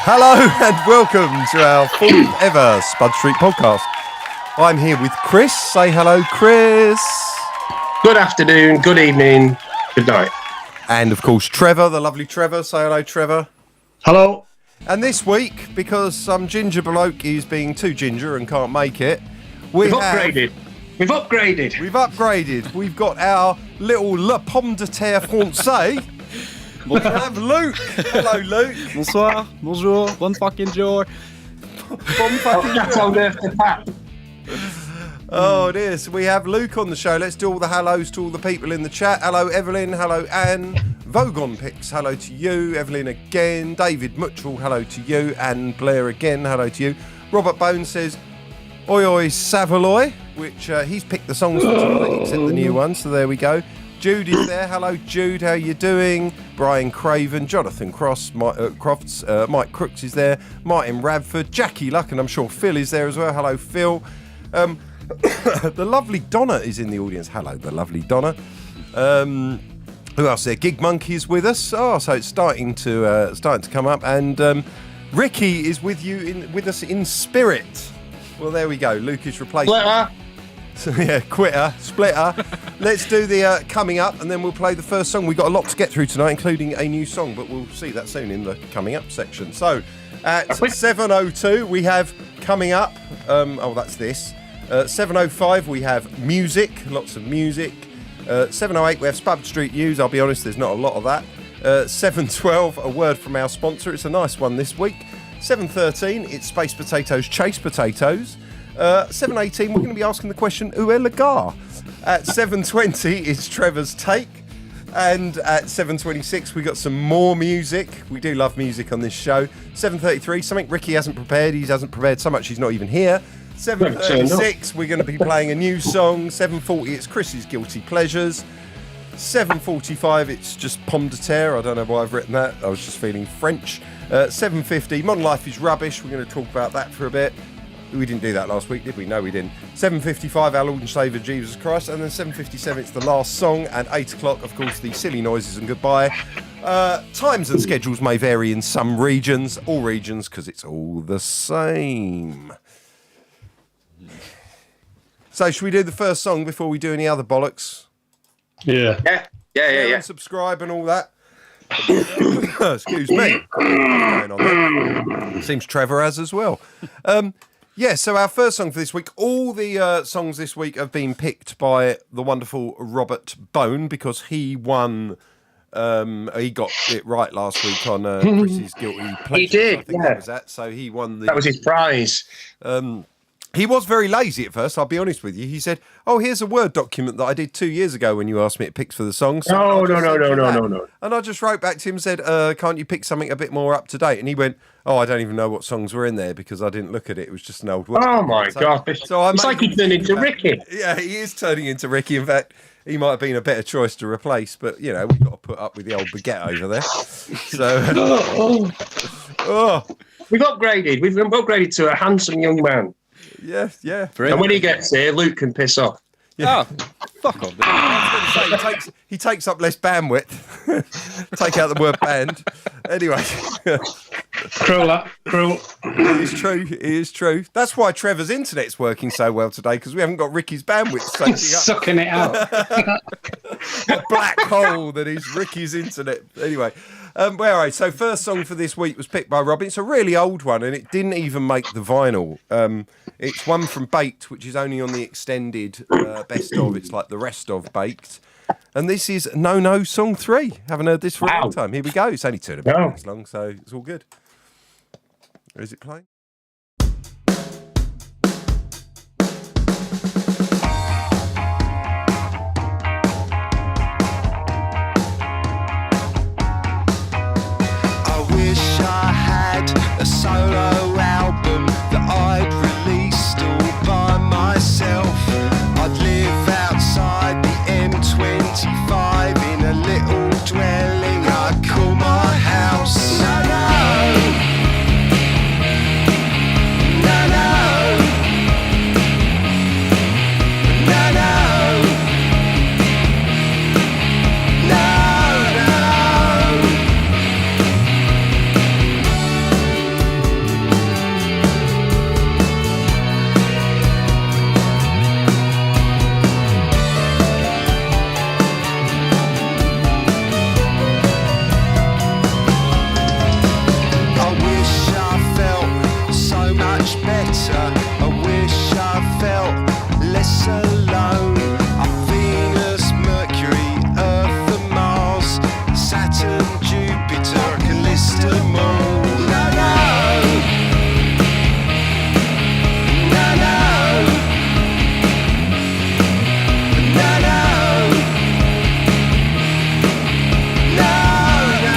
Hello and welcome to our fourth ever Spud Street podcast. I'm here with Chris. Say hello, Chris. Good afternoon, good evening, good night. And of course, Trevor, the lovely Trevor. Say hello, Trevor. Hello. And this week, because some ginger bloke is being too ginger and can't make it, We've upgraded. We've upgraded. We've got our little Le Pomme de Terre Français. We have Luke. Hello, Luke. Bonsoir. Bonjour. Bon fucking jour. Bon fucking jour. Oh dear, so we have Luke on the show. Let's do all the hellos to all the people in the chat. Hello Evelyn, hello Anne. Vogon Pix, hello to you. Evelyn again. David Mutchell, hello to you. Anne Blair again, hello to you. Robert Bones says, oi oi Savaloy, which he's picked the songs for tonight, except the new one, so there we go. Jude is there. Hello, Jude. How you doing? Brian Craven, Jonathan Crofts, Mike Crooks is there. Martin Radford, Jackie Luck, and I'm sure Phil is there as well. Hello, Phil. The lovely Donna is in the audience. Hello, the lovely Donna. Who else there? Gig Monkey is with us. Oh, so it's starting to come up. And Ricky is with us in spirit. Well, there we go. Luke is replaced. So yeah, quitter, splitter. Let's do the coming up, and then we'll play the first song. We've got a lot to get through tonight, including a new song, but we'll see that soon in the coming up section. So at 7:02 we have coming up. That's this. 7:05 we have music, lots of music. 7:08 we have Spud Street news. I'll be honest, there's not a lot of that. 7:12 a word from our sponsor. It's a nice one this week. 7:13 it's Space Potatoes Chase Potatoes. 7:18 we're going to be asking the question où est le gars? At 7:20 it's Trevor's take, and at 7:26 we got some more music. We do love music on this show. 7:33 something Ricky hasn't prepared. He hasn't prepared so much he's not even here. 7:36 we're going to be playing a new song. 7:40 it's Chris's Guilty Pleasures. 7:45 it's just Pomme de Terre. I don't know why I've written that. I was just feeling French. 7:50 Modern Life is Rubbish. We're going to talk about that for a bit. We didn't do that last week, did we? No, we didn't. 7:55, our Lord and Saviour Jesus Christ. And then 7:57, it's the last song. And 8 o'clock, of course, the silly noises and goodbye. Times and schedules may vary in some regions. All regions, because it's all the same. So, should we do the first song before we do any other bollocks? Yeah. Yeah. Subscribe and all that. Excuse me. What's going on there? Seems Trevor has as well. So our first song for this week, all the songs this week have been picked by the wonderful Robert Bone, because he won, he got it right last week on Chris's Guilty Pleasures. He did, I think that was that. So he won That was his prize. He was very lazy at first, I'll be honest with you. He said, oh, here's a Word document that I did 2 years ago when you asked me to pick for the song. So No. And I just wrote back to him and said, can't you pick something a bit more up to date? And he went, oh, I don't even know what songs were in there because I didn't look at it. It was just an old Word. Oh, my God. So it's like he turned into Ricky. Yeah, he is turning into Ricky. In fact, he might have been a better choice to replace, but, you know, we've got to put up with the old baguette over there. So, We've upgraded. We've upgraded to a handsome young man. Yeah. And when he gets here, Luke can piss off. Yeah. Oh, fuck off. I was going to say, he takes up less bandwidth. Take out the word band. Anyway. Cruel. It is true. That's why Trevor's internet's working so well today, because we haven't got Ricky's bandwidth sucking it out. A black hole that is Ricky's internet. Anyway. So first song for this week was picked by Robin. It's a really old one, and it didn't even make the vinyl. It's one from Baked, which is only on the extended best of. It's like the rest of Baked. And this is No Song 3. Haven't heard this for a long time. Here we go. It's only 2 minutes long, so it's all good. Is it playing? A solo album that I'd released all by myself. I'd live outside the M25 in a little dwelling I call my house. and Jupiter, I can list them all. No, no. No, no. No, no. No, no.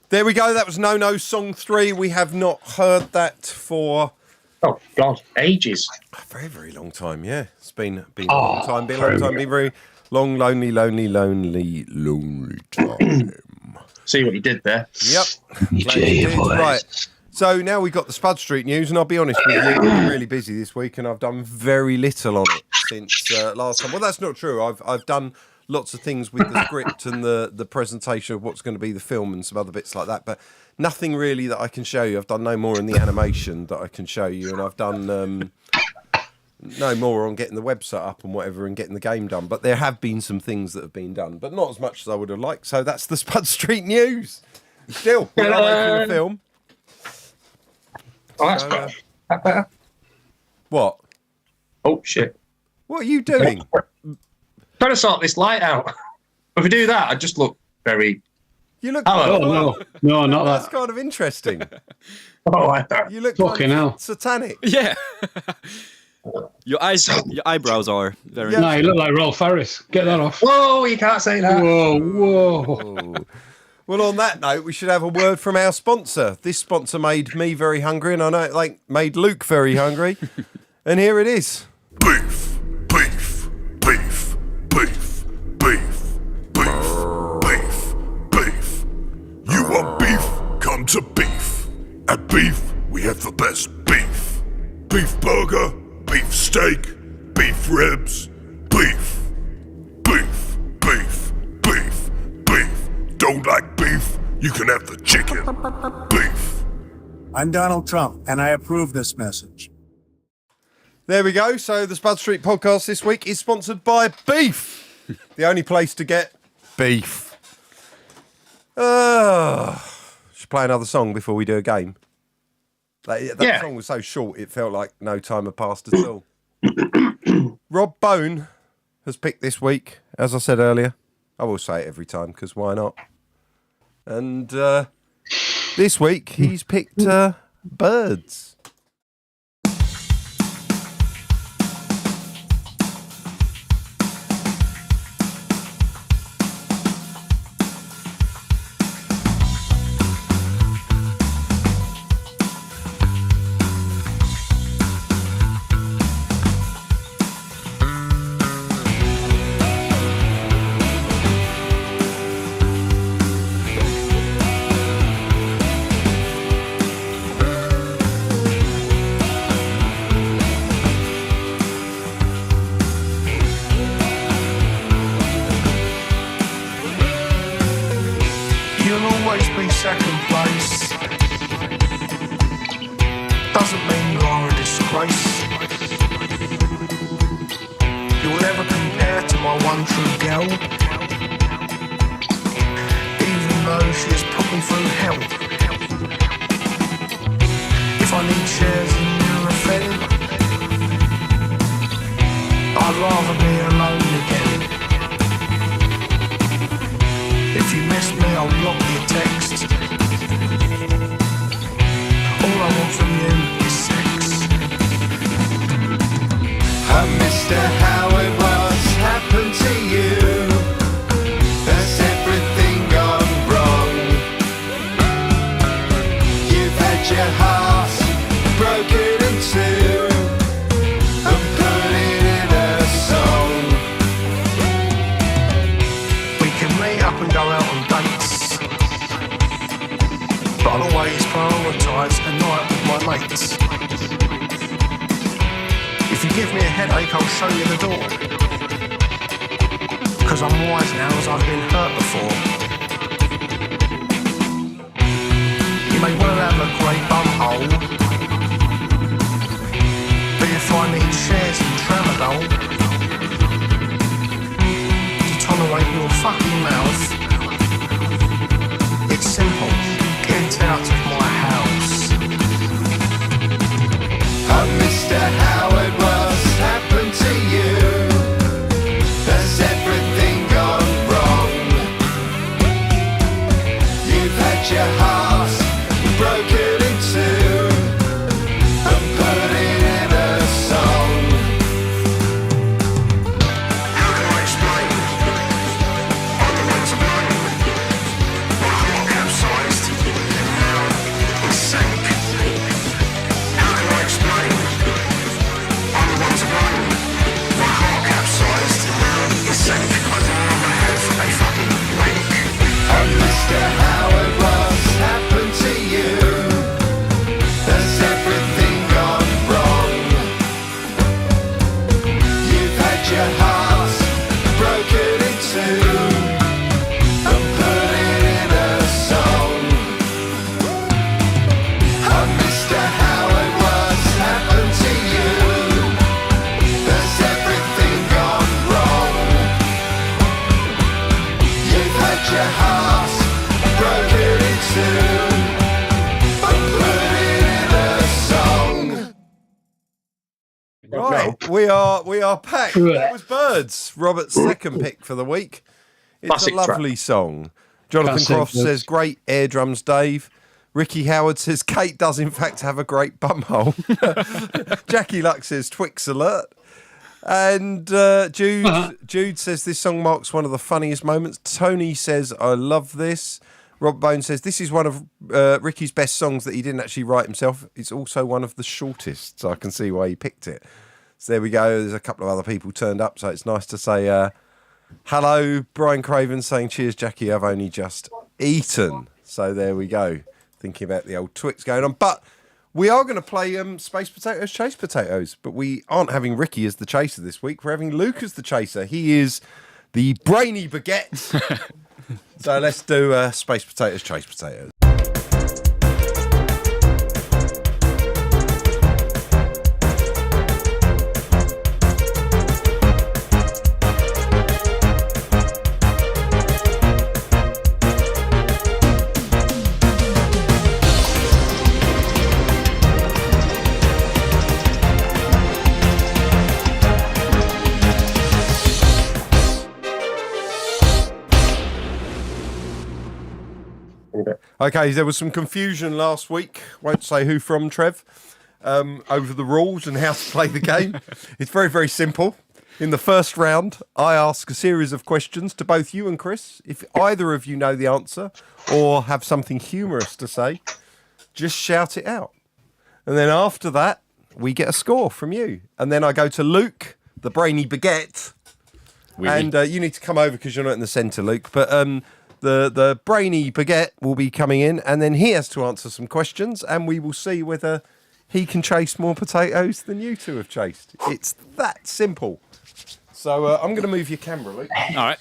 There we go. That was No No Song 3. We have not heard that for Oh, God, ages. a very, very long time. Yeah, it's been a long time. Been a long time. Been very long, lonely time. See what you did there. Yep. Glad you did. Right. So now we've got the Spud Street news, and I'll be honest with you, I've been really busy this week, and I've done very little on it since last time. Well, that's not true. I've done lots of things with the script and the presentation of what's going to be the film and some other bits like that, but nothing really that I can show you. I've done no more in the animation that I can show you, and I've done no more on getting the website up and whatever and getting the game done. But there have been some things that have been done, but not as much as I would have liked. So that's the Spud Street news. Still, we're not making a film. Oh, that's better. That better? What? Oh, shit. What are you doing? Better sort this light out. If we do that, I just look very... You look. Oh, no, not That's that. kind of interesting. Oh, I don't. You look Fucking kind hell. of satanic. Yeah. Your eyebrows are very. Yeah. No, you look like Rolf Harris. Get that off. Whoa, you can't say that. Whoa. Well, on that note, we should have a word from our sponsor. This sponsor made me very hungry, and I know it made Luke very hungry. And here it is. Beef, beef, beef, beef, beef, beef, beef, beef. You want beef? Come to Beef. At Beef, we have the best beef. Beef burger, beef steak, beef ribs, beef, beef, beef, beef, beef. Don't like beef? You can have the chicken. Beef. I'm Donald Trump, and I approve this message. There we go. So the Spud Street podcast this week is sponsored by Beef, the only place to get beef. Should play another song before we do a game. That song was so short, it felt like no time had passed at all. Rob Bone has picked this week, as I said earlier. I will say it every time, because why not? And this week, he's picked Birds. You'll always be second place. Doesn't mean you're a disgrace. You'll never compare to my one true girl. Even though she has put me through hell. If I need shares in your affair, I'd rather be alone again. If you miss me, I'll block your text. from you is sex. Mr. Howard, what's happened to you? Has everything gone wrong? You've had your heart broken in two and put it in a song. We can meet up and go out on dates, but I'll always prioritise a night with my mates. If you give me a headache, I'll show you the door. 'Cause I'm wise now as I've been hurt before. You may well have a great bumhole, but you find me in shares and tramadol to tolerate your fucking mouth. It's simple, get out of my house. Mr. Howard, what's happened to you? Has everything gone wrong? You've had your heart broken in two and put it in a song. How can I explain? On the wings of blame, my heart capsized and now it sank. How can I explain? On the wings of blame, my heart capsized and now it sank. I don't know have a fucking wank. Mr. Howard, what's happened to you? Has everything gone wrong? You've had your heart broken in two and put it in a song. Mr. Howard, what's happened to you? Has everything gone wrong? You've had your heart broken in two and put it in a song. Right, we are packed. That was Birds, Robert's second pick for the week. It's Classic a lovely song. Jonathan Classic Croft Birds. says, great air drums, Dave. Ricky Howard says, Kate does in fact have a great bumhole. Jackie Luck says, Twix alert. And Jude says, this song marks one of the funniest moments. Tony says, I love this. Rob Bone says, this is one of Ricky's best songs that he didn't actually write himself. It's also one of the shortest, so I can see why he picked it. So there we go. There's a couple of other people turned up, so it's nice to say hello. Brian Craven saying, cheers, Jackie, I've only just eaten. So there we go. Thinking about the old Twix going on. But we are going to play Space Potatoes, Chase Potatoes, but we aren't having Ricky as the chaser this week. We're having Luke as the chaser. He is the brainy baguette. So let's do Space Potatoes, Chase Potatoes. Okay, there was some confusion last week. Won't say who from, Trev, over the rules and how to play the game. It's very, very simple. In the first round, I ask a series of questions to both you and Chris. If either of you know the answer or have something humorous to say, just shout it out. And then after that, we get a score from you. And then I go to Luke, the brainy baguette. And you need to come over because you're not in the centre, Luke. But the brainy baguette will be coming in, and then he has to answer some questions, and we will see whether he can chase more potatoes than you two have chased. It's that simple. So I'm going to move your camera, Luke. All right.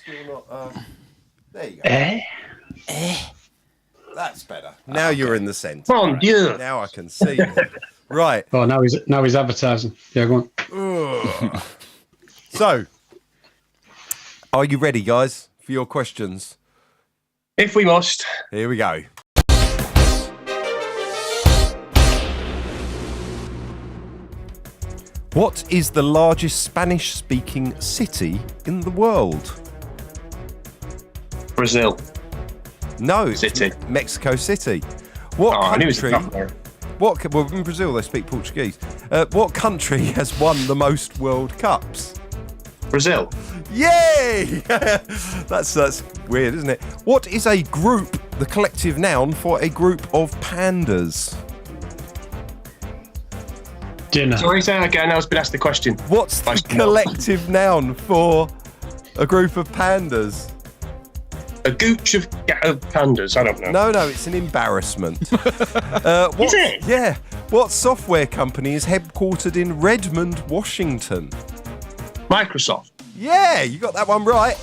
There you go. That's better. Now you're in the centre. Mon Dieu. Now I can see you. Right. Oh, now he's advertising. Yeah, go on. So, are you ready, guys, for your questions? If we must. Here we go. What is the largest Spanish-speaking city in the world? Brazil. No, it's City. Mexico City. What I knew it was country? enough there. Well, in Brazil they speak Portuguese. What country has won the most World Cups? Brazil. Yay! That's weird, isn't it? What is a group, the collective noun for a group of pandas? Dinner. Sorry, say that again. I was been asked the question. What's the collective noun for a group of pandas? A gooch of pandas. I don't know. No, it's an embarrassment. Is it? Yeah. What software company is headquartered in Redmond, Washington? Microsoft. Yeah, you got that one right.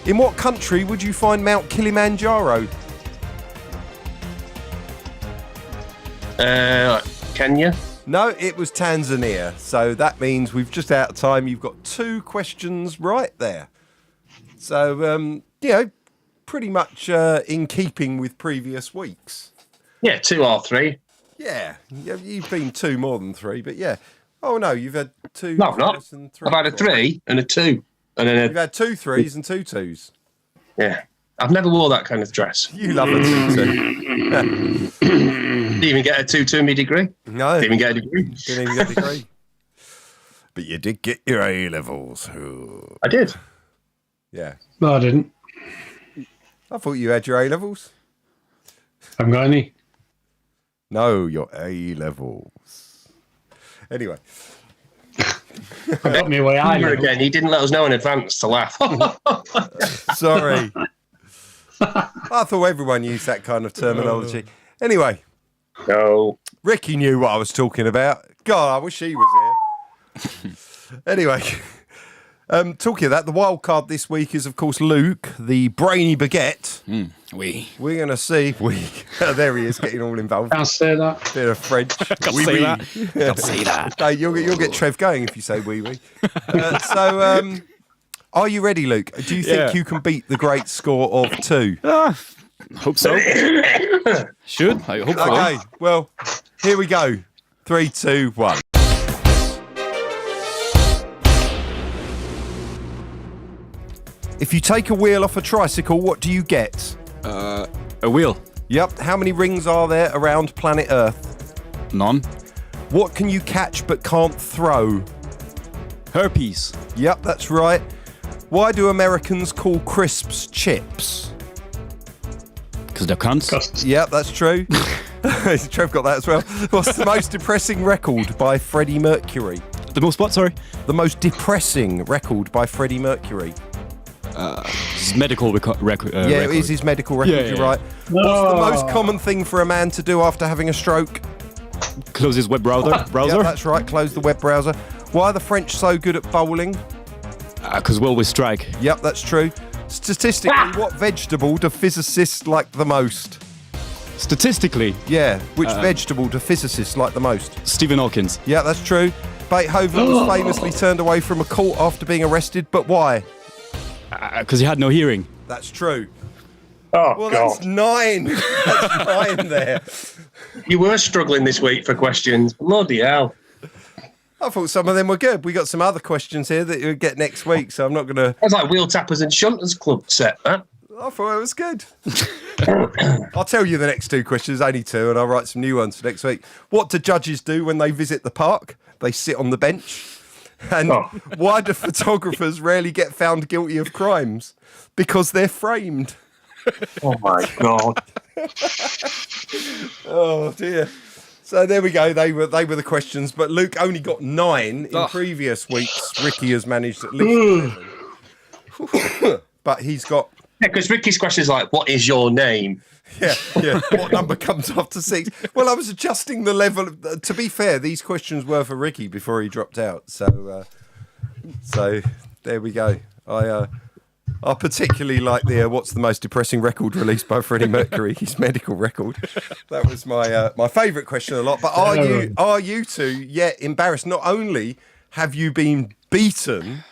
In what country would you find Mount Kilimanjaro? Kenya. No, it was Tanzania. So that means we've just out of time. You've got 2 questions right there. So, pretty much in keeping with previous weeks. Yeah, 2 or 3. Yeah, you've been 2 more than 3, but yeah. Oh, no, you've had 2. No, not. And 3. I've had a 3 and a 2. And then You've had 2 3s and 2 2s. Yeah. I've never wore that kind of dress. You love a 2 2. Didn't even get a 2 me degree. No. Didn't even get a degree. Didn't even get a degree. But you did get your A levels. Ooh. I did. Yeah. No, I didn't. I thought you had your A levels. Haven't got any. No, your A levels. Anyway. I got me way high. Again, he didn't let us know in advance to laugh. Sorry. I thought everyone used that kind of terminology. Anyway. No. Ricky knew what I was talking about. God, I wish he was here. Anyway. Talking of that, the wild card this week is, of course, Luke, the brainy baguette. We're going to see. There he is, getting all involved. Can't say that. Bit of French. Can't say that. Can't say that. No, you'll get Trev going if you say wee wee. So, are you ready, Luke? Do you think you can beat the great score of 2? Hope so. Should. I hope so. Okay, well, here we go. 3, 2, 1. If you take a wheel off a tricycle, what do you get? A wheel. Yep. How many rings are there around planet Earth? None. What can you catch but can't throw? Herpes. Yep, that's right. Why do Americans call crisps chips? Because they're cunts. Yep, that's true. Trev got that as well. What's the most depressing record by Freddie Mercury? The most what, sorry? The most depressing record by Freddie Mercury. His medical record. It is his medical record, you're right. What's the most common thing for a man to do after having a stroke? Close his web browser. Yeah, that's right, close the web browser. Why are the French so good at bowling? Because we always strike. Yep, that's true. Statistically, what vegetable do physicists like the most? Statistically. Yeah, which vegetable do physicists like the most? Stephen Hawkins. Yeah, that's true. Beethoven was famously turned away from a court after being arrested, but why? Because he had no hearing. That's true. Oh, Well, God. that's 9. That's 9 there. You were struggling this week for questions. Bloody hell. I thought some of them were good. We got some other questions here that you'll get next week, so I'm not going to... That's like Wheel Tappers and Shunters Club set, that. I thought it was good. I'll tell you the next 2 questions, only 2, and I'll write some new ones for next week. What do judges do when they visit the park? They sit on the bench. And why do photographers rarely get found guilty of crimes? Because they're framed. Oh, my God. Oh, dear. So there we go. They were the questions, but Luke only got 9 in previous weeks. Ricky has managed at least 11. But he's got... Yeah, because Ricky's question is like, what is your name? Yeah. What number comes after 6? Well, I was adjusting the level. To be fair, these questions were for Ricky before he dropped out. So there we go. I particularly like the what's the most depressing record released by Freddie Mercury? His medical record. That was my favourite question a lot. But are you two yet embarrassed? Not only have you been beaten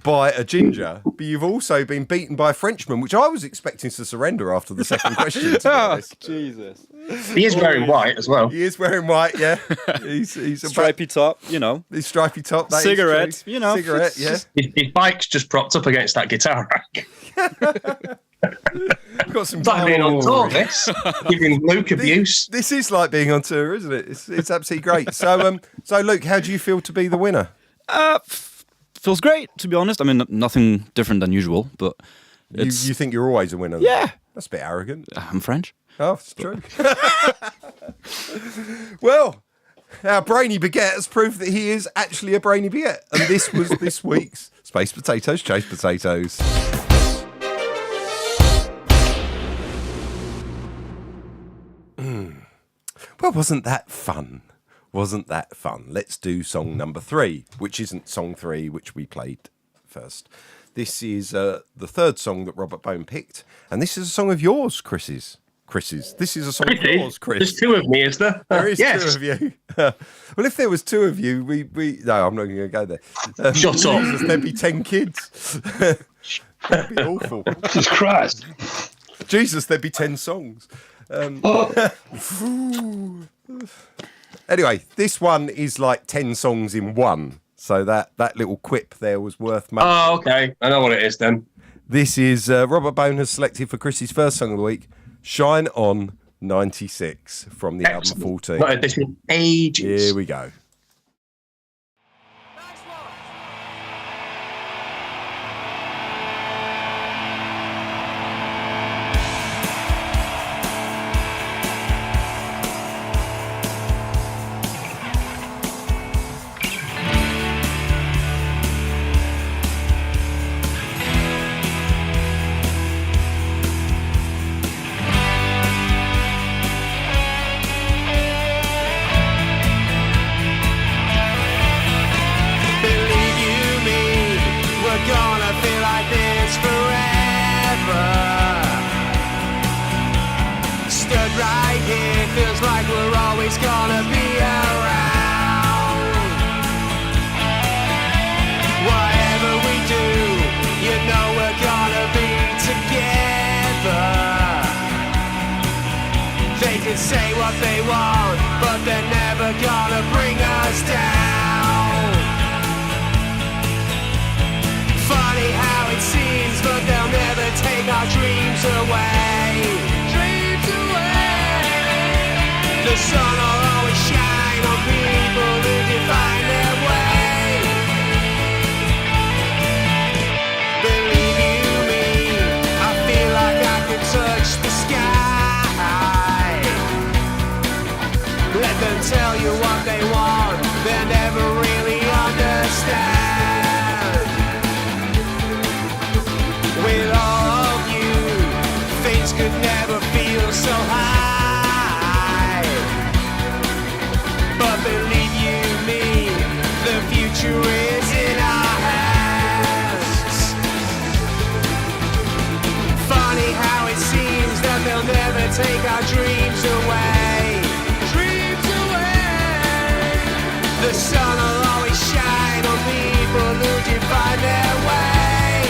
by a ginger, but you've also been beaten by a Frenchman, which I was expecting to surrender after the second question. To be honest. Jesus. He is wearing white as well. He is wearing white, yeah. He's Stripy top, you know. His stripy top. That Cigarette, is true. you know. Cigarette, yeah. His bike's just propped up against that guitar rack. Got some. It's like being on tour, this. Giving Luke abuse. This is like being on tour, isn't it? It's absolutely great. So, Luke, how do you feel to be the winner? Feels great, to be honest. I mean, nothing different than usual, but You think you're always a winner? Yeah. That's a bit arrogant. I'm French. Oh, it's true. Well, our brainy baguette has proved that he is actually a brainy baguette. And this was this week's Space Potatoes Chase Potatoes. Well, wasn't that fun? Wasn't that fun? Let's do song number 3, which isn't song 3, which we played first. This is the third song that Robert Bone picked, and this is a song of yours, Chris's. This is a song of yours, Chris. There's 2 of me, is there? There is Yes. 2 of you. Well, if there was 2 of you, we no, I'm not going to go there. Shut up. Jesus, there'd be 10 kids. That'd be awful. Jesus Christ. Jesus, there'd be 10 songs. Anyway, this one is like 10 songs in one. So that little quip there was worth much. Oh, okay. I know what it is then. This is Robert Bone has selected for Chris's first song of the week, Shine On 96 from the album 14. Not had this in ages. Here we go. Say what they want, but they're never gonna bring us down. Funny how it seems, but they'll never take our dreams away. Dreams away. The sun will always shine on people who define their way. Believe you me, I feel like I could touch the sky. Let them tell you what they want, they never really understand. With all of you, things could never feel so high. But believe you me, the future is in our hands. Funny how it seems that they'll never take our dreams away. The sun will always shine on people who define their way.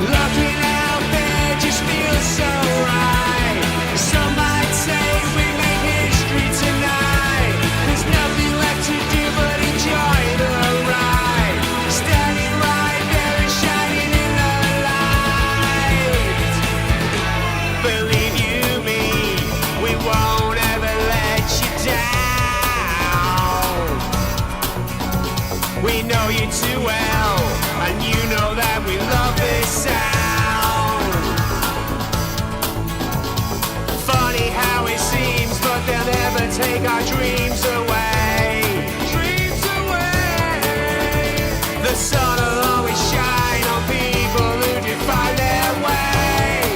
Looking out there just feels so right. Some might say we made history tonight. There's nothing left to do but enjoy the ride. Standing right there and shining in the light. Believe you me, we won't ever let you down. We know you too well, and you know that we love this sound. Funny how it seems, but they'll never take our dreams away. Dreams away. The sun will always shine on people who define their way.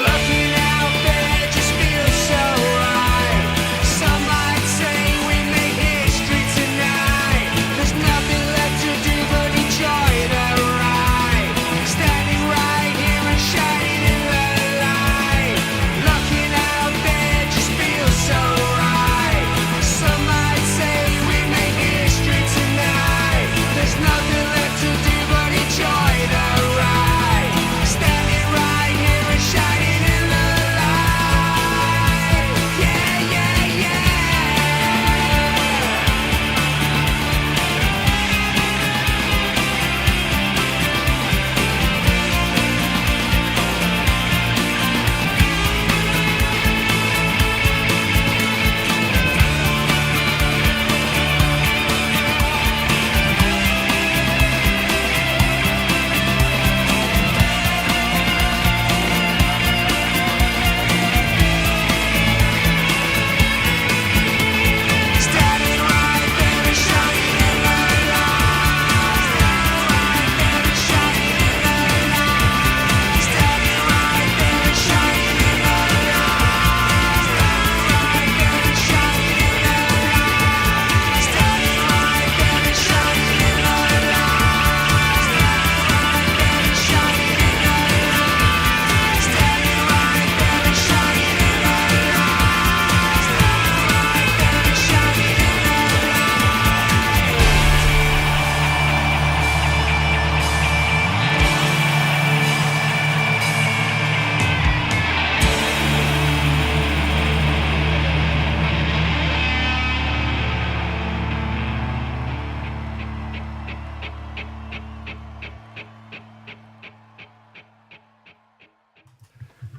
Looking out there just feels so right. Some might say we made history tonight. There's nothing left to do but enjoy the ride. Standing right here and shining in the light. Looking out there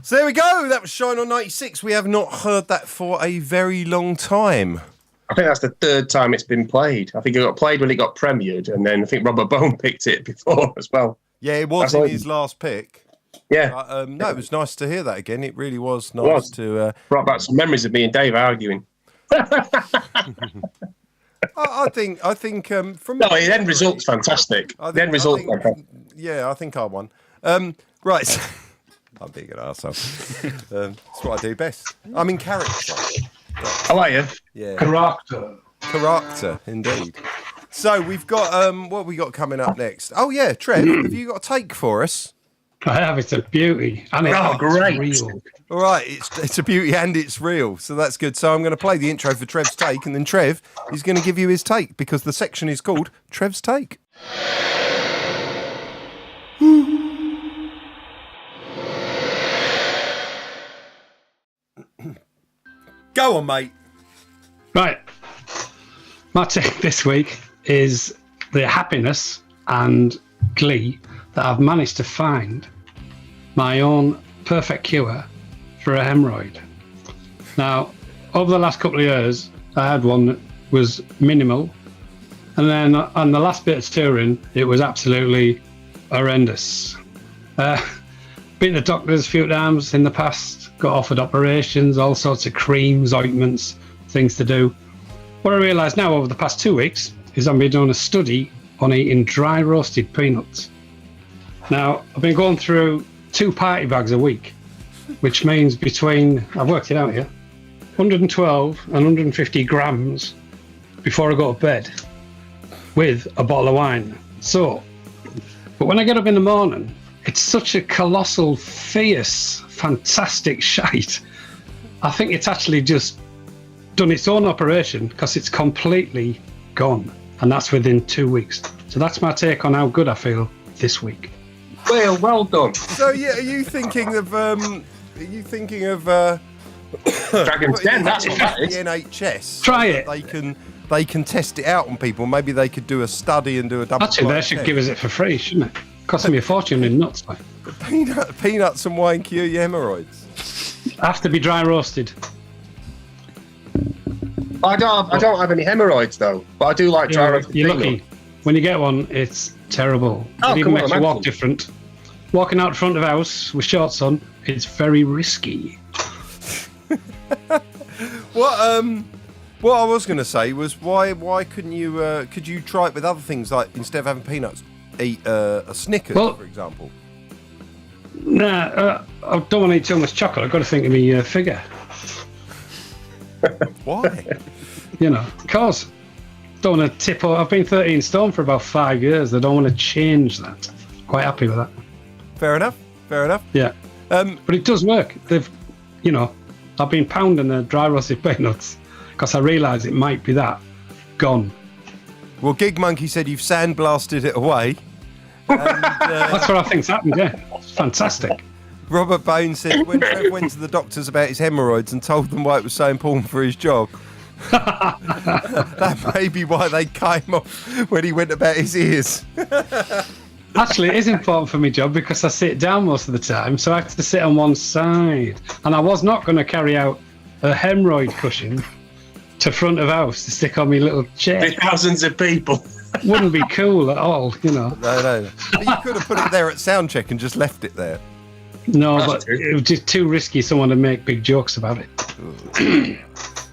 So there we go. That was Shine on 96. We have not heard that for a very long time. I think that's the third time it's been played. I think it got played when it got premiered, and then I think Robert Bone picked it before as well. Yeah, it was in his last pick. Yeah. But, no, it was nice to hear that again. It really was nice to... Brought back some memories of me and Dave arguing. I think from... No, the end result's fantastic. The end result's fantastic. Yeah, I think I won. Right. I'm being an arsehole. That's what I do best. I'm in character. How are you? Yeah. Character, indeed. So we've got what have we got coming up next? Oh yeah, Trev, have you got a take for us? I have. It's a beauty, and it's great. real. All right, it's a beauty and it's real, so that's good. So I'm going to play the intro for Trev's take, and then Trev is going to give you his take because the section is called Trev's Take. Go on, mate. Right. My take this week is the happiness and glee that I've managed to find my own perfect cure for a hemorrhoid. Now, over the last couple of years, I had one that was minimal, and then on the last bit of touring, it was absolutely horrendous. Been to doctors a few times in the past, got offered operations, all sorts of creams, ointments, things to do. What I realised now over the past 2 weeks is I've been doing a study on eating dry roasted peanuts. Now, I've been going through 2 party bags a week, which means between, I've worked it out here, 112 and 150 grams before I go to bed with a bottle of wine. So, but when I get up in the morning, it's such a colossal, fierce, fantastic shite. I think it's actually just done its own operation because it's completely gone. And that's within 2 weeks. So that's my take on how good I feel this week. Well done. So yeah, are you thinking of Dragon's Den, that's what that the is. NHS? Try it. They can test it out on people. Maybe they could do a study and do a double. Actually, they should give us it for free, shouldn't it? Cost me a fortune in nuts. Like. Peanuts and wine cure your hemorrhoids. Have to be dry roasted. I don't have any hemorrhoids though, but I do like dry roasted You're peanuts. lucky. When you get one, it's terrible. Oh, It even come on, makes you walk imagine. different. Walking out front of the house with shorts on, it's very risky. What I was going to say was why couldn't you could you try it with other things, like instead of having peanuts, eat a Snickers, for example? Nah, I don't want to eat too much chocolate. I've got to think of my figure. Why? You know, because don't want to tip over. I've been 13 stone for about 5 years. I don't want to change that. Quite happy with that. Fair enough. Yeah. But it does work. I've been pounding the dry roasted peanuts because I realise it might be that gone. Well, Gig Monkey said you've sandblasted it away. And, That's what I think's happened. Yeah, it's fantastic. Robert Bone said when Trev went to the doctors about his hemorrhoids and told them why it was so important for his job, that may be why they cut him off when he went about his ears. Actually, it is important for my job because I sit down most of the time, so I have to sit on one side. And I was not going to carry out a hemorrhoid cushion to front of house to stick on my little chair. Thousands of people. Wouldn't be cool at all, you know. No. But you could have put it there at soundcheck and just left it there. No, That's but true. it was just too risky someone to make big jokes about it.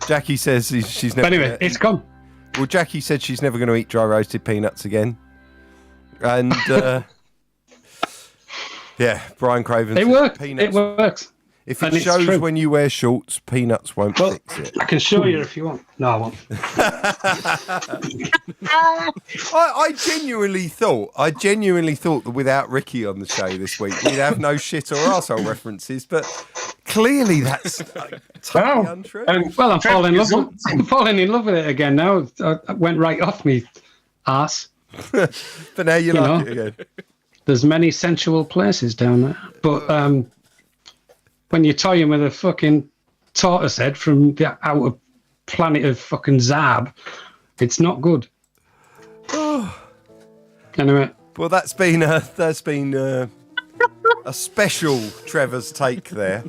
Jackie says she's never. But anyway, it's gone. Well, Jackie said she's never going to eat dry roasted peanuts again. And yeah, Brian Craven. It said works. Peanuts. It works. If And it it's shows true. when you wear shorts, peanuts won't Well, fix it. I can show you if you want. No, I won't. I genuinely thought that without Ricky on the show this week, we'd have no shit or arsehole references, but clearly that's totally untrue. Well, I'm falling in love with it again now. I went right off me arse. But now you like it again. There's many sensual places down there. But when you're toying with a fucking tortoise head from the outer planet of fucking Zab, it's not good. Anyway. Well, that's been a a special Trevor's take there.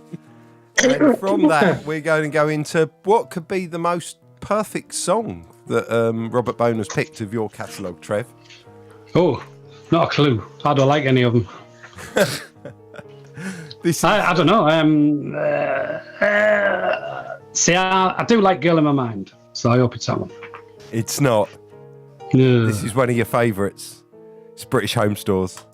And from that, we're going to go into what could be the most perfect song that Robert Bone has picked of your catalogue, Trev. Oh, not a clue. I don't like any of them. I don't know. See, I do like Girl in My Mind, so I hope it's that one. It's not. No. This is one of your favourites. It's British Home Stores.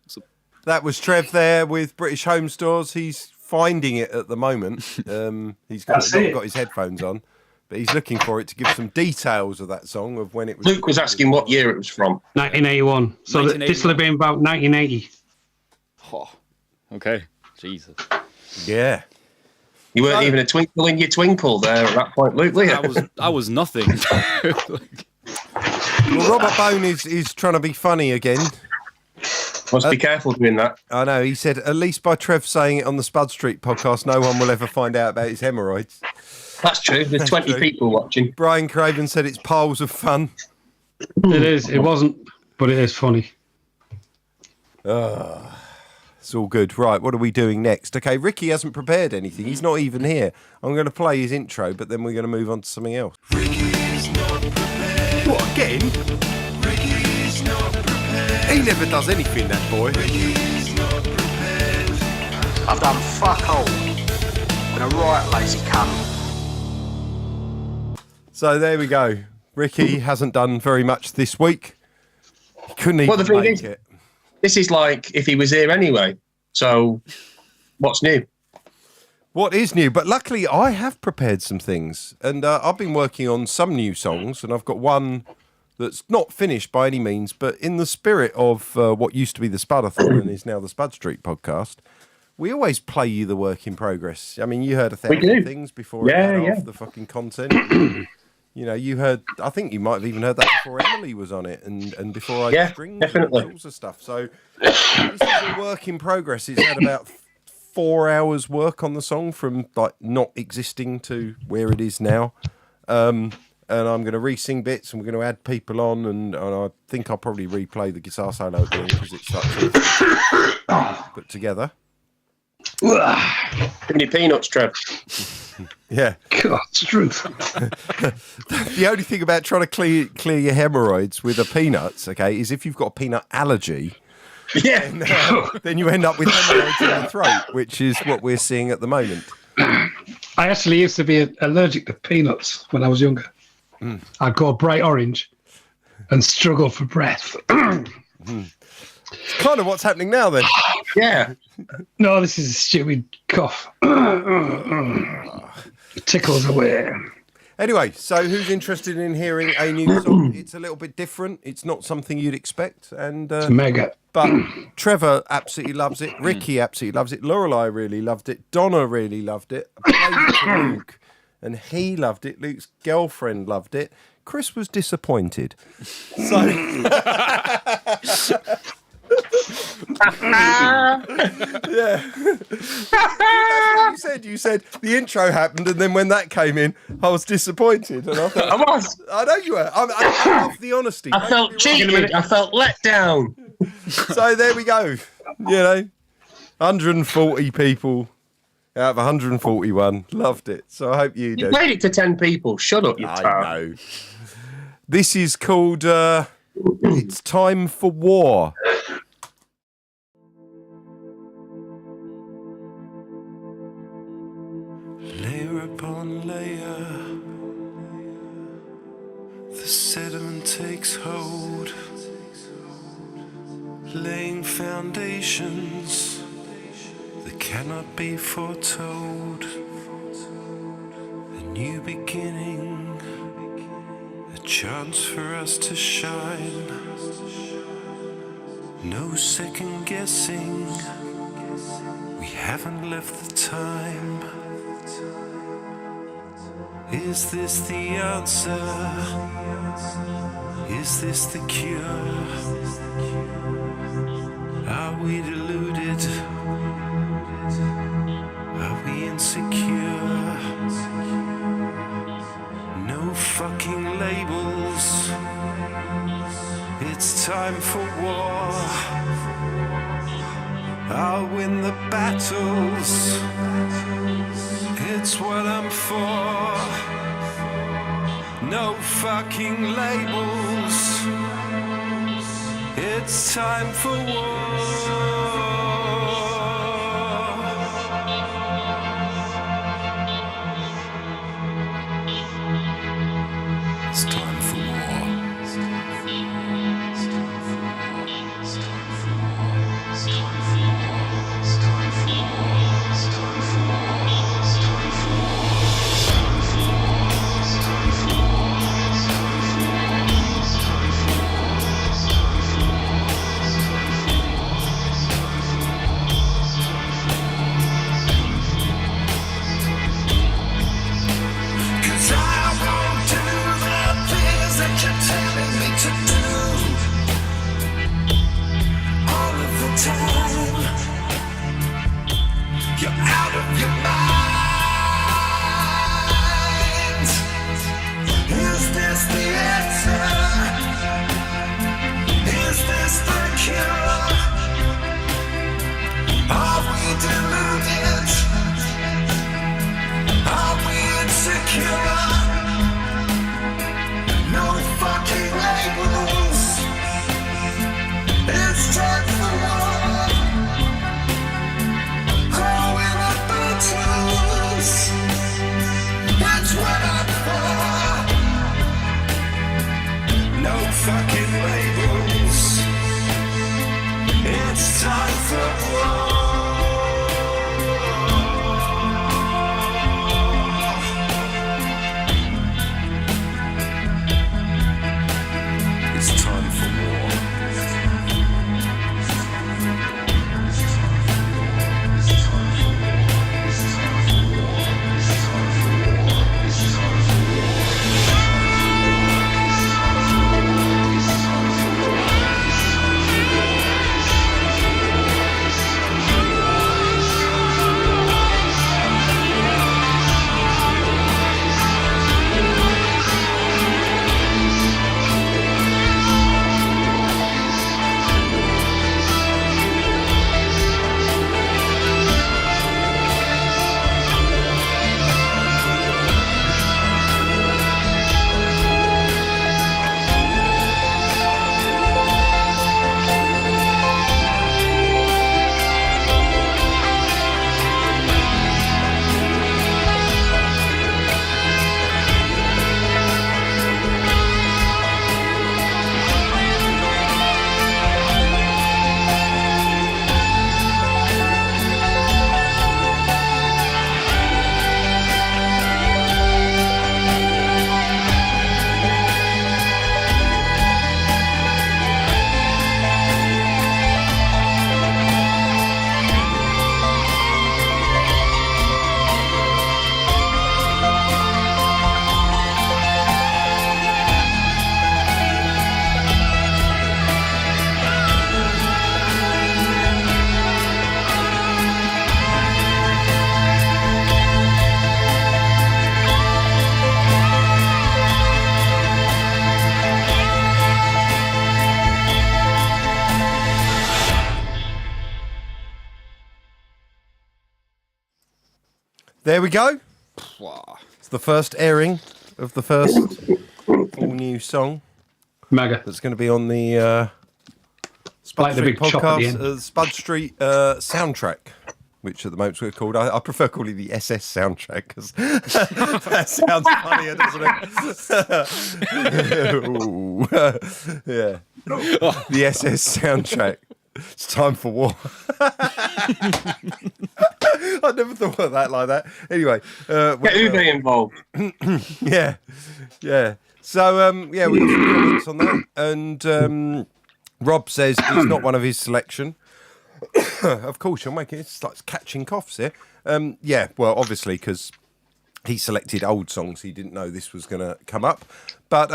So that was Trev there with British Home Stores. He's finding it at the moment. He's not got his headphones on, but he's looking for it to give some details of that song, of when it was. Luke was asking what year it was from. 1981. So 1981. This will have been about 1980. Oh, okay. Jesus. Yeah. You weren't even a twinkle in your twinkle there at that point, Luke, were you? I was nothing. Well, Robert Bone is trying to be funny again. Must be careful doing that. I know. He said, at least by Trev saying it on the Spud Street podcast, no one will ever find out about his hemorrhoids. That's true. There's 20 people watching. Brian Craven said it's piles of fun. It is. It wasn't, but it is funny. It's all good. Right, what are we doing next? Okay, Ricky hasn't prepared anything. He's not even here. I'm going to play his intro, but then we're going to move on to something else. Ricky's not prepared. What, again? Ricky's not prepared. He never does anything, that boy. Ricky's not prepared. I've done fuck all. Been a right lazy cunt. So there we go. Ricky hasn't done very much this week. He couldn't even make it. This is like if he was here anyway. So what's new? What is new? But luckily I have prepared some things. And I've been working on some new songs. And I've got one that's not finished by any means. But in the spirit of what used to be the Spudathon and is now the Spud Street podcast, we always play you the work in progress. I mean, you heard 1,000 things before half the fucking content. You know, you heard, I think you might have even heard that before Emily was on it and before I strings and all sorts of stuff. So this is a work in progress. It's had about 4 hours work on the song from like not existing to where it is now. And I'm going to re-sing bits, and we're going to add people on, and I think I'll probably replay the guitar solo at the end because it's such a put together. Too many peanuts, Trev. Yeah. God's truth. The only thing about trying to clear your hemorrhoids with the peanuts, okay, is if you've got a peanut allergy, Yeah. then you end up with hemorrhoids in the throat, which is what we're seeing at the moment. I actually used to be allergic to peanuts when I was younger. I'd go bright orange and struggle for breath. It's kind of what's happening now, then. Yeah. No, this is a stupid cough. It tickles away. Anyway, so who's interested in hearing a new song? It's a little bit different. It's not something you'd expect, and Mega. but Trevor absolutely loves it. Ricky absolutely loves it. Lorelei really loved it. Donna really loved it. I played it to Luke, and he loved it. Luke's girlfriend loved it. Chris was disappointed. So. Yeah. That's what you said the intro happened, and then when that came in, I was disappointed. And I thought, I was. I know you were. I love the honesty. I felt cheated. I felt let down. So there we go. 140 people out of 141 loved it. So I hope you You do. played it to 10 people. Shut up, you I tart. know. This is called It's Time for War. Layer upon layer, the sediment takes hold, laying foundations that cannot be foretold. A new beginning, a chance for us to shine. No second guessing, we haven't left the time. Is this the answer? Is this the cure? Are we deluded? Are we insecure? No fucking labels. It's time for war. I'll win the battles. It's what I'm for. No fucking labels. It's time for war. It's time for war. Cause I won't do the thing There we go. It's the first airing of the first all new song Mega. that's going to be on the Spud Like the Street big chop at the podcast, Spud Street soundtrack, which at the moment we're called. I prefer calling it the SS soundtrack because that sounds funnier, doesn't it? Yeah. The SS soundtrack. It's time for war. I never thought of that like that. Anyway, Get Uwe involved. yeah. So yeah, we got some comments on that, and Rob says it's not one of his selection. Of course, you're making it starts catching coughs here. Yeah, well, obviously because he selected old songs, he didn't know this was going to come up. But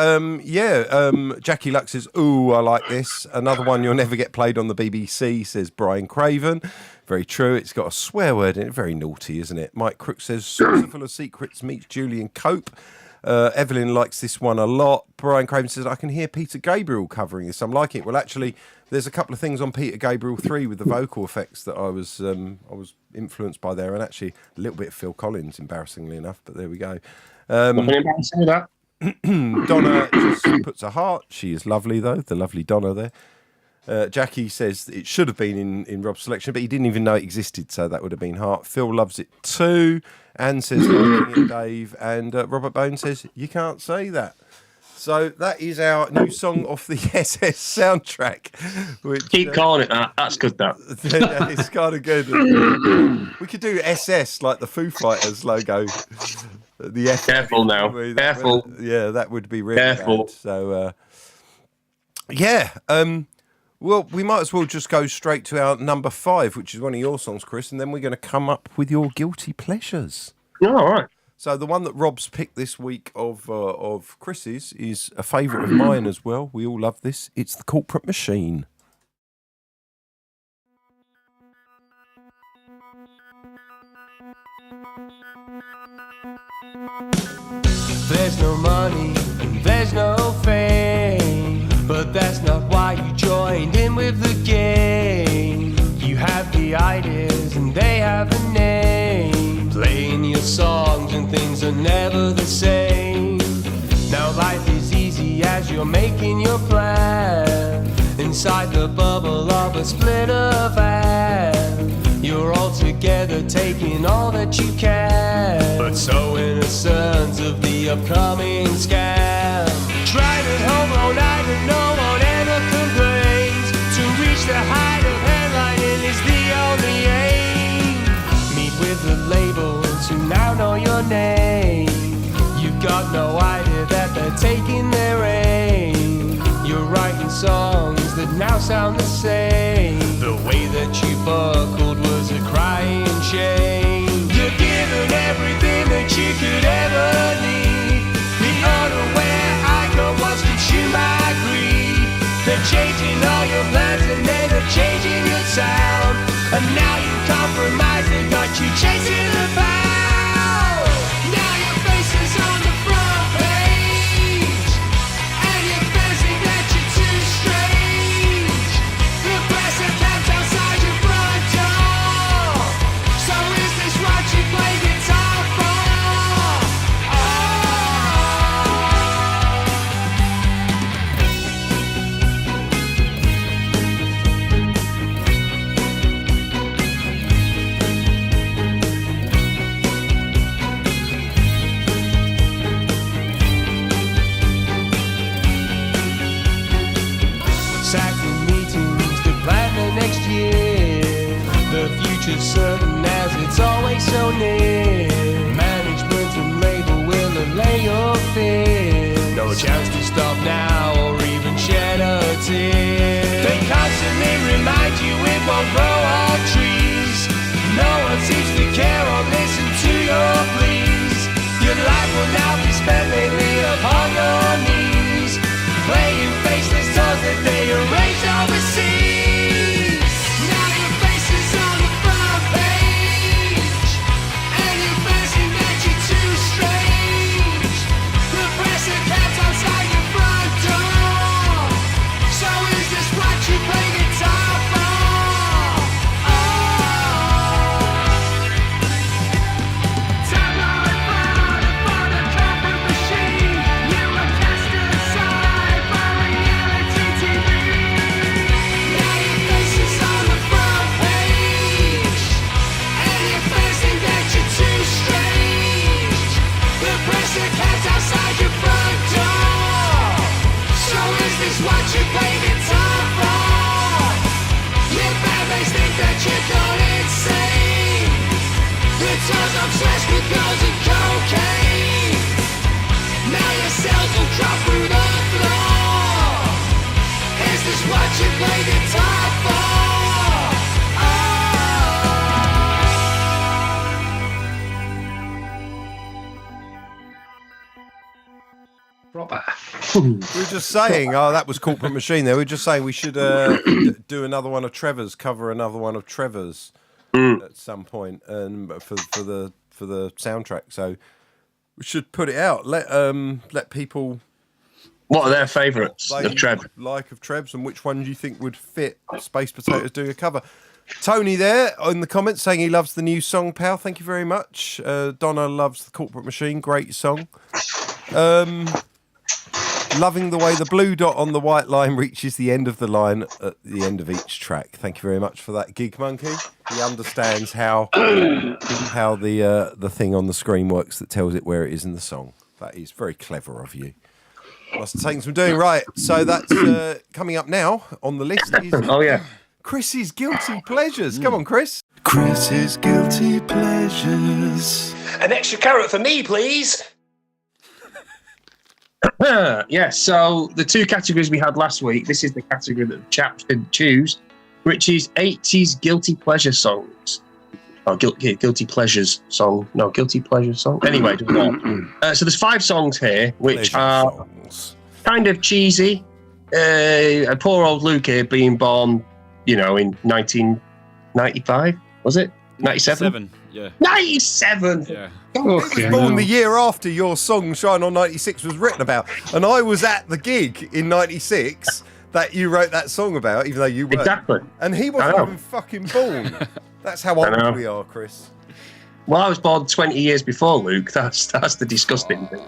Jackie Luck says, "Ooh, I like this." Another one you'll never get played on the BBC, says Brian Craven. Very true. It's got a swear word in it. Very naughty, isn't it? Mike Crook says, "Saucer Full of Secrets" meets Julian Cope. Evelyn likes this one a lot. Brian Craven says, "I can hear Peter Gabriel covering this. I'm liking it." Well, actually, there's a couple of things on Peter Gabriel 3 with the vocal effects that I was influenced by there, and actually a little bit of Phil Collins, embarrassingly enough. But there we go. Nothing embarrassing with that. Donna just puts a heart. She is lovely, though. The lovely Donna there. Jackie says it should have been in Rob's selection, but he didn't even know it existed, so that would have been heart. Phil loves it too. Anne says, liking it, Dave. And Robert Bone says, you can't say that. So that is our new song off the SS soundtrack. Which, Keep calling it that. That's good, that. It's kind of good. We could do SS, like the Foo Fighters logo. The F. Careful now. Careful. That would be really Careful. bad. So, well, we might as well just go straight to our number 5, which is one of your songs, Chris, and then we're going to come up with your guilty pleasures. Oh, all right. So the one that Rob's picked this week of Chris's is a favourite of mine as well. We all love this. It's The Corporate Machine. There's no money and there's no fame, but that's not why you joined in with the game. You have the ideas and they have a name, playing your songs and things are never the same. Now life is easy as you're making your plan, inside the bubble of a splitter van. You're all together taking all that you can, but so innocent of the upcoming scam. Tried at home all night and no one ever complains. To reach the height of headlining is the only aim. Meet with the labels who now know your name. You've got no idea that they're taking their aim. You're writing songs that now sound the same. The way that you buckled was a crying shame. You're given everything that you could ever need. The unaware icon wants to chew my greed. They're changing all your plans and then they're changing your sound. And now you compromise, they got you chasing the pound. Now your face is on the front page, and you're fancy that you're too strange. The press accounts outside your front door. So is this what you play guitar for? Sacking meetings to plan the next year. The future's certain as it's always so near. Management and label will allay your fear. No chance to stop now or even shed a tear. They constantly remind you it won't grow on trees. No one seems to care or listen to your pleas. Your life will now be spent lately upon your knees, playing faceless songs that they arrange overseas. Now your face is on the front page, and you're fancy that you're too strange. The press accounts outside your you play guitar for? Your bandmates think that you're gone insane. The tons of stress because of cocaine. Now your cells will drop through the floor. Is this what you play guitar for? Proper. We were just saying, that was Corporate Machine there. We were just saying we should do another one of Trevor's, cover another one of Trevor's at some point, for the soundtrack. So we should put it out. Let people. What are their favourites They of Trev? like of Trev's, and which one do you think would fit Space Potatoes doing a cover? Tony there in the comments saying he loves the new song, pal. Thank you very much. Donna loves the Corporate Machine. Great song. Loving the way the blue dot on the white line reaches the end of the line at the end of each track. Thank you very much for that, Gig Monkey. He understands how the thing on the screen works that tells it where it is in the song. That is very clever of you. Must have taken some doing. Right, so that's coming up now on the list. Is Oh, yeah. Chris's Guilty Pleasures. Come on, Chris. Chris's Guilty Pleasures. An extra carrot for me, please. Yeah, so the two categories we had last week, this is the category that the chaps didn't choose, which is 80s Guilty Pleasure songs. Oh, Guilty Pleasures song. No, Guilty Pleasure song. Anyway, so there's 5 songs here, which Pleasure are songs. kind of cheesy. Poor old Luke here being born, in 1995, was it? 97? Yeah. 97! Yeah. He was Okay, born no. the year after your song Shine On 96 was written about. And I was at the gig in 96 that you wrote that song about, even though you weren't. Exactly. And he I wasn't know. even fucking born. That's how I know. old we are, Chris. Well, I was born 20 years before Luke. That's the disgusting thing.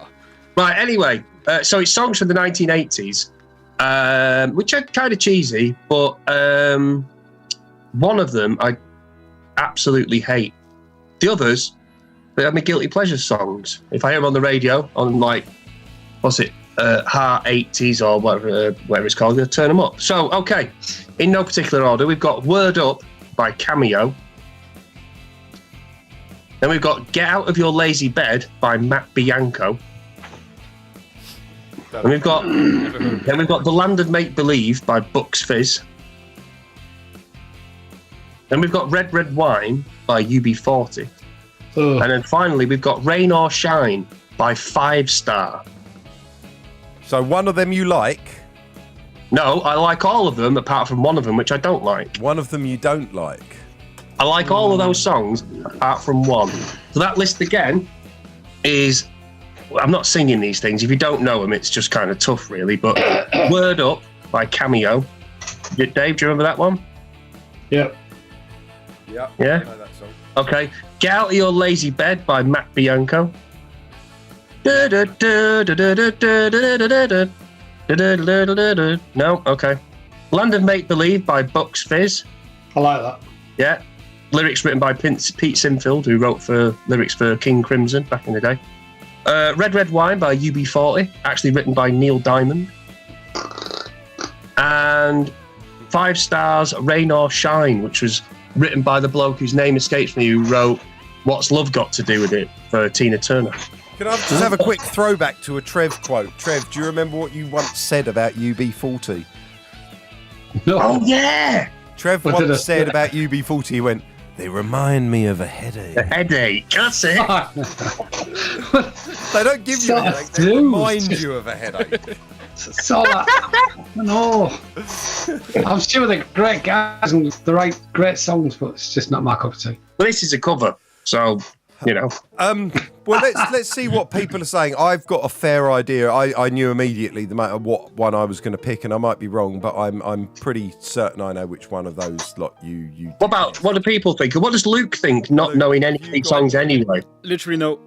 Right, anyway, so it's songs from the 1980s, which are kind of cheesy, but one of them I absolutely hate. The others, they are my guilty pleasure songs. If I hear them on the radio, on Heart 80s or whatever it's called, I'll turn them up. So, okay, in no particular order, we've got Word Up by Cameo. Then we've got Get Out of Your Lazy Bed by Matt Bianco. And we've got The Land of Make Believe by Bucks Fizz. Then we've got Red Red Wine by UB40. Oh, And then finally we've got Rain or Shine by 5 Star. So one of them you like, No, I like all of them apart from one of them, which I don't like. one of them you don't like. I like all of those songs apart from one. So that list again is... I'm not singing these things. If you don't know them, it's just kind of tough, really. But Word Up by Cameo. Dave, do you remember that one? yep. Yeah. Yeah? I know that song. Okay. Get Out of Your Lazy Bed by Matt Bianco. No? Okay. Land of Make Believe by Bucks Fizz. I like that. Yeah. Lyrics written by Pete Sinfield, who wrote lyrics for King Crimson back in the day. Red Red Wine by UB40, actually written by Neil Diamond. And 5 Stars, Rain or Shine, which was written by the bloke whose name escapes me, who wrote What's Love Got to Do With It for Tina Turner. Can I just have a quick throwback to a Trev quote? Trev, do you remember what you once said about UB40? No. Oh, yeah! Trev What did I once say? said about UB40, he went, they remind me of a headache. A headache, that's it. They don't give you a Sort of headache, they do. remind you of a headache. So no. I'm sure they're great guys and they write great songs, but it's just not my cup of tea. Well, this is a cover, so, Well, let's see what people are saying. I've got a fair idea. I knew immediately no matter what one I was going to pick, and I might be wrong, but I'm pretty certain I know which one of those lot you. What do people think? What does Luke think, not Luke, knowing any you of these got- songs anyway? Literally no.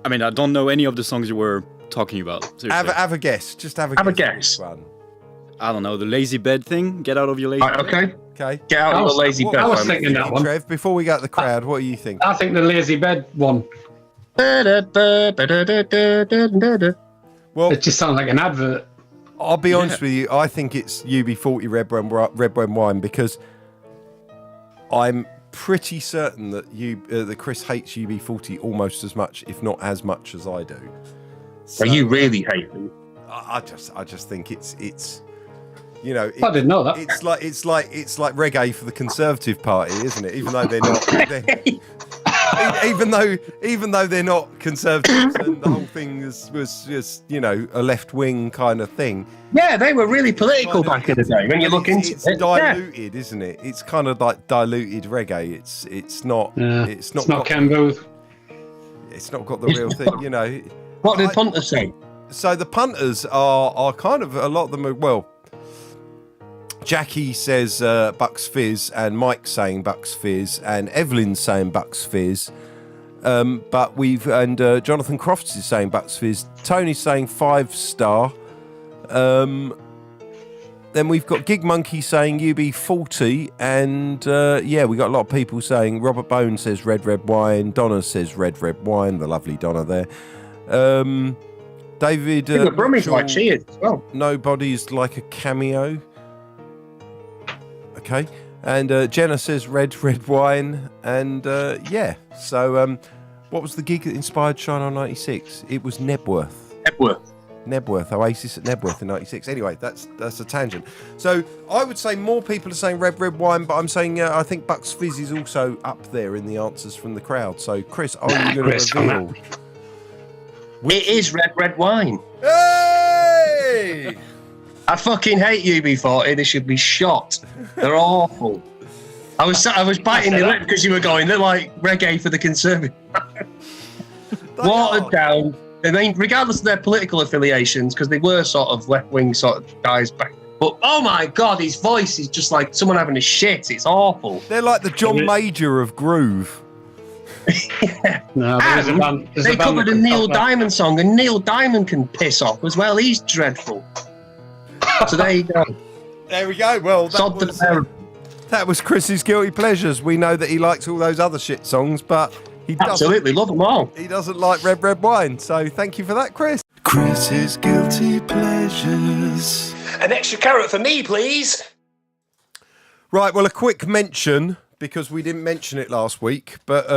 I mean, I don't know any of the songs you were talking about. Seriously. Have a guess. Just have a Have a guess. guess. on this one. I don't know, the lazy bed thing. Get out of your lazy Right, bed. okay. Okay. Get out of the lazy What- bed. I was man. thinking that one. Trev, before we go to the crowd, what do you think? I think the lazy bed one. Well, It just sounds like an advert. I'll be honest with you. I think it's UB40 red red wine because I'm pretty certain that that Chris hates UB40 almost as much, if not as much as I do. So you really hate them. I just think it's you know, I didn't know that. It's like reggae for the Conservative Party, isn't it? Even though they're not, even though they're not conservatives, and the whole thing was just, you know, a left wing kind of thing. Yeah, they were really political back in the day. When you look into it's diluted, isn't it? It's kind of like diluted reggae. It's not. It's not Ken Booth. It's not got the real thing, you know. What did punters say? So the punters are kind of, a lot of them are, well, Jackie says Bucks Fizz, and Mike's saying Bucks Fizz, and Evelyn's saying Bucks Fizz. But Jonathan Crofts is saying Bucks Fizz. Tony's saying 5-star. Then we've got Gig Monkey saying UB40, and we got a lot of people saying. Robert Bone says red wine. Donna says red wine. The lovely Donna there. David. Brummy's like cheers as well. Nobody's like a cameo. Okay, and Jenna says red wine, and So, what was the gig that inspired Shine On 96? It was Nebworth, Oasis at Nebworth in 96. Anyway, that's a tangent. So I would say more people are saying red wine, but I'm saying I think Bucks Fizz is also up there in the answers from the crowd. So Chris, are you going to reveal? It is red wine. Hey! I fucking hate UB40. They should be shot. They're awful. I was biting my lip because you were going, they're like reggae for the Conservative. Watered down. I mean, regardless of their political affiliations, because they were sort of left-wing sort of guys back. But oh my God, his voice is just like someone having a shit. It's awful. They're like the John Major of groove. No, there's a band, they covered a Neil Diamond song, and Neil Diamond can piss off as well. He's dreadful. So there you go. There we go. Well, that was Chris's guilty pleasures. We know that he likes all those other shit songs, but he absolutely love them all. He doesn't like red wine. So thank you for that, Chris. Chris's guilty pleasures. An extra carrot for me, please. Right. Well, a quick mention, because we didn't mention it last week, but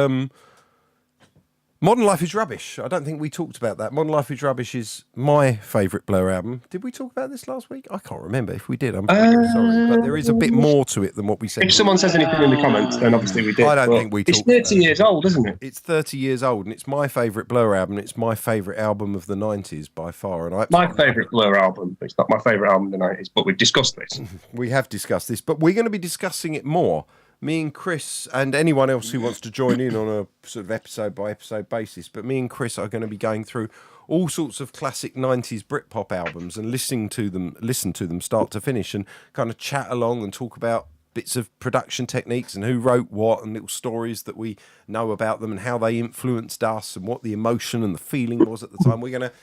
Modern Life is Rubbish. I don't think we talked about that. Modern Life is Rubbish is my favourite Blur album. Did we talk about this last week? I can't remember. If we did, I'm sorry. But there is a bit more to it than what we said. If someone says anything in the comments, then obviously we did. I don't think we talked. It's 30 years old, isn't it? It's 30 years old, and it's my favourite Blur album. It's my favourite album of the 90s by far. And my favourite Blur album. It's not my favourite album of the 90s, but we've discussed this. We have discussed this, but we're going to be discussing it more. Me and Chris, and anyone else who wants to join in on a sort of episode by episode basis, but me and Chris are going to be going through all sorts of classic 90s Britpop albums and listen to them start to finish, and kind of chat along and talk about bits of production techniques and who wrote what, and little stories that we know about them and how they influenced us and what the emotion and the feeling was at the time. We're going to,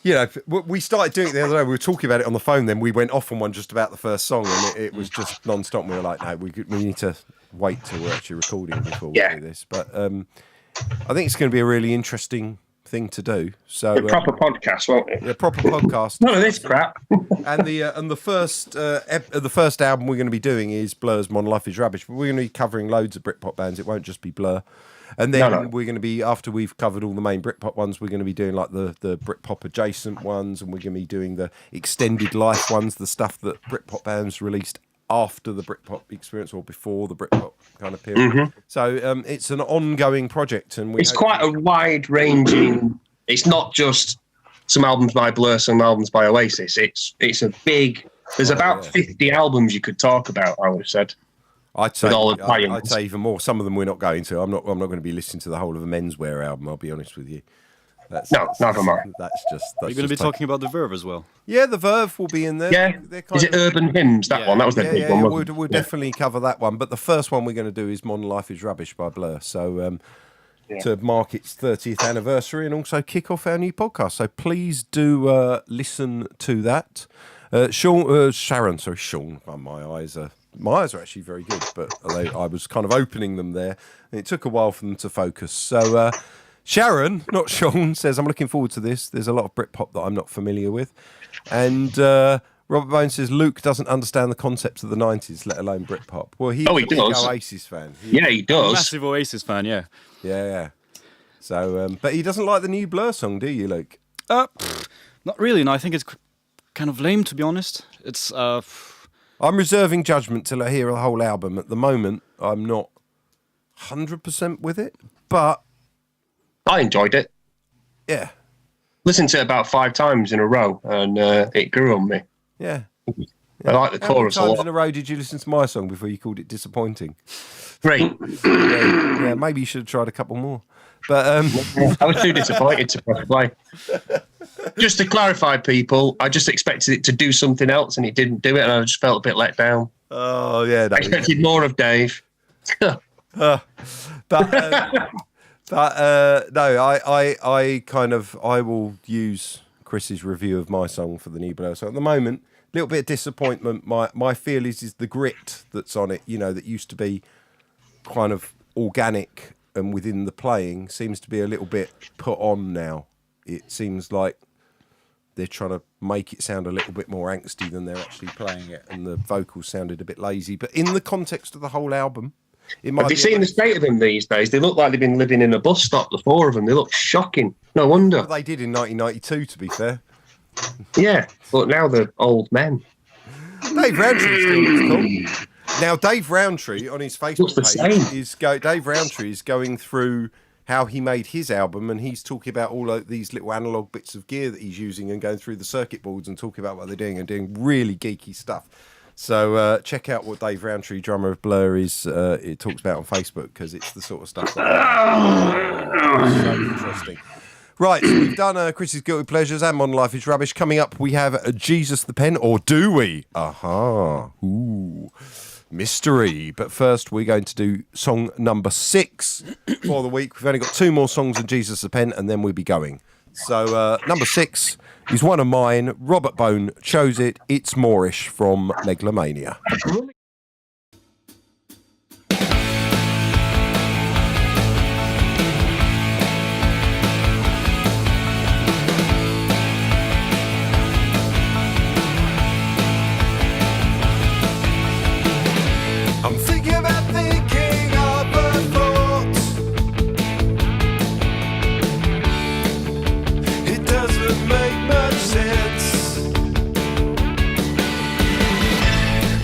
you know, we started doing it the other day. We were talking about it on the phone. Then we went off on one just about the first song, and it was just non-stop. We were like, no, we need to wait till we're actually recording before we do this. But I think it's going to be a really interesting thing to do. So a proper podcast, won't it? A proper podcast. None of this crap. And the first album we're going to be doing is Blur's Modern Life is Rubbish. But we're going to be covering loads of Britpop bands. It won't just be Blur. And then we're going to be, after we've covered all the main Britpop ones, we're going to be doing like the Britpop adjacent ones, and we're going to be doing the extended life ones, the stuff that Britpop bands released after the Britpop experience or before the Britpop kind of period. Mm-hmm. So it's an ongoing project, and it's quite a wide-ranging. It's not just some albums by Blur, some albums by Oasis. It's a big. There's about 50 albums you could talk about, I would have said. I'd say even more. Some of them we're not going to. I'm not going to be listening to the whole of a Menswear album. I'll be honest with you. Never mind. That's just. Are you going to be talking about the Verve as well? Yeah, the Verve will be in there. Yeah. Is it Urban Hymns? That one. That was their big one. We'll definitely cover that one. But the first one we're going to do is Modern Life is Rubbish by Blur. So to mark its 30th anniversary and also kick off our new podcast. So please do listen to that. Sharon. My eyes are actually very good, but I was kind of opening them there, and it took a while for them to focus. So, Sharon, not Sean, says, I'm looking forward to this. There's a lot of Britpop that I'm not familiar with. And Robert Bones says, Luke doesn't understand the concepts of the 90s, let alone Britpop. Well, he's a big does. Oasis fan. He does. Massive Oasis fan, yeah. Yeah. So, but he doesn't like the new Blur song, do you, Luke? Not really. No, I think it's kind of lame, to be honest. It's I'm reserving judgment till I hear the whole album. At the moment, I'm not 100% with it, but I enjoyed it. yeah. Listened to it about 5 times in a row, and it grew on me. Yeah. I like the chorus a How many times lot. in a row did you listen to my song before you called it disappointing? 3. Yeah, maybe you should have tried a couple more. But I was too disappointed to press play. Just to clarify, people, I just expected it to do something else, and it didn't do it, and I just felt a bit let down. oh yeah, I expected more of Dave. but no, I will use Chris's review of my song for the new Blur. So at the moment, a little bit of disappointment. My feel is the grit that's on it. You know, that used to be kind of organic and within the playing seems to be a little bit put on now. It seems like they're trying to make it sound a little bit more angsty than they're actually playing it, and the vocals sounded a bit lazy. But in the context of the whole album, it might Have you be seen the state of them these days? They look like they've been living in a bus stop, the 4 of them. They look shocking. No wonder. Well, they did in 1992, to be fair. Yeah, but now they're old men. Dave Rowntree still looks cool. Now, Dave Rowntree on his Facebook Looks the page same. Dave Rowntree is going through how he made his album, and he's talking about all of these little analog bits of gear that he's using and going through the circuit boards and talking about what they're doing and doing really geeky stuff. So check out what Dave Rowntree, drummer of Blur, it talks about on Facebook, because it's the sort of stuff that's so interesting. Right, so we've done Chris's Guilty Pleasures and Modern Life is Rubbish. Coming up, we have Jesus the Pen, or do we? Aha. Ooh. Mystery. But first, we're going to do song number 6 for the week. We've only got 2 more songs than Jesus the Pen, and then we'll be going. So, number 6 is one of mine. Robert Bone chose it. It's Moorish from Megalomania. I'm thinking about thinking of a thought. It doesn't make much sense.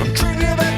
I'm dreaming about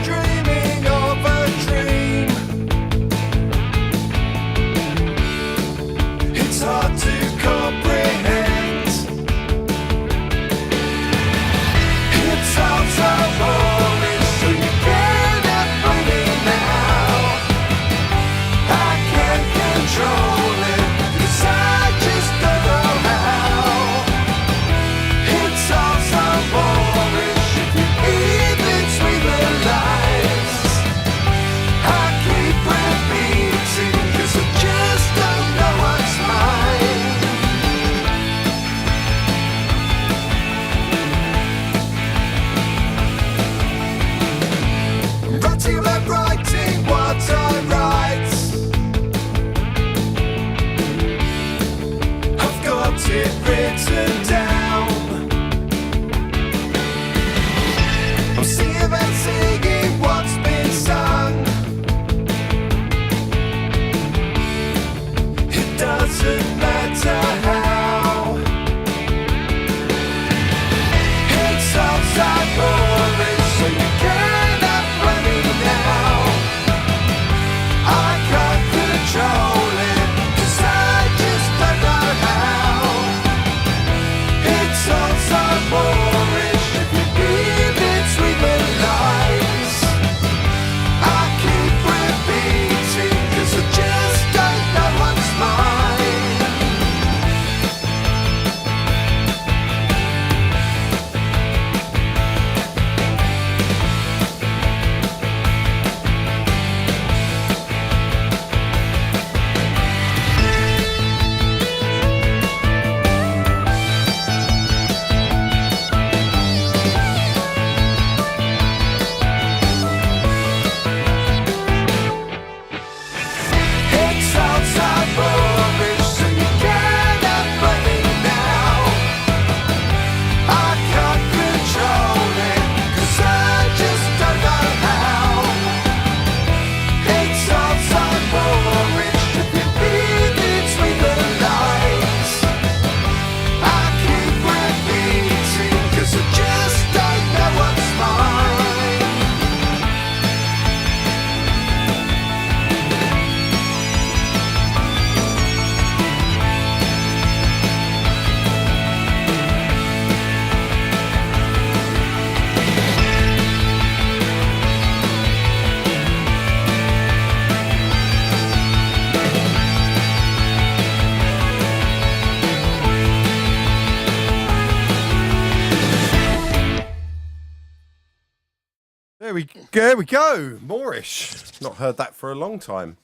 There we go. Moorish. Not heard that for a long time.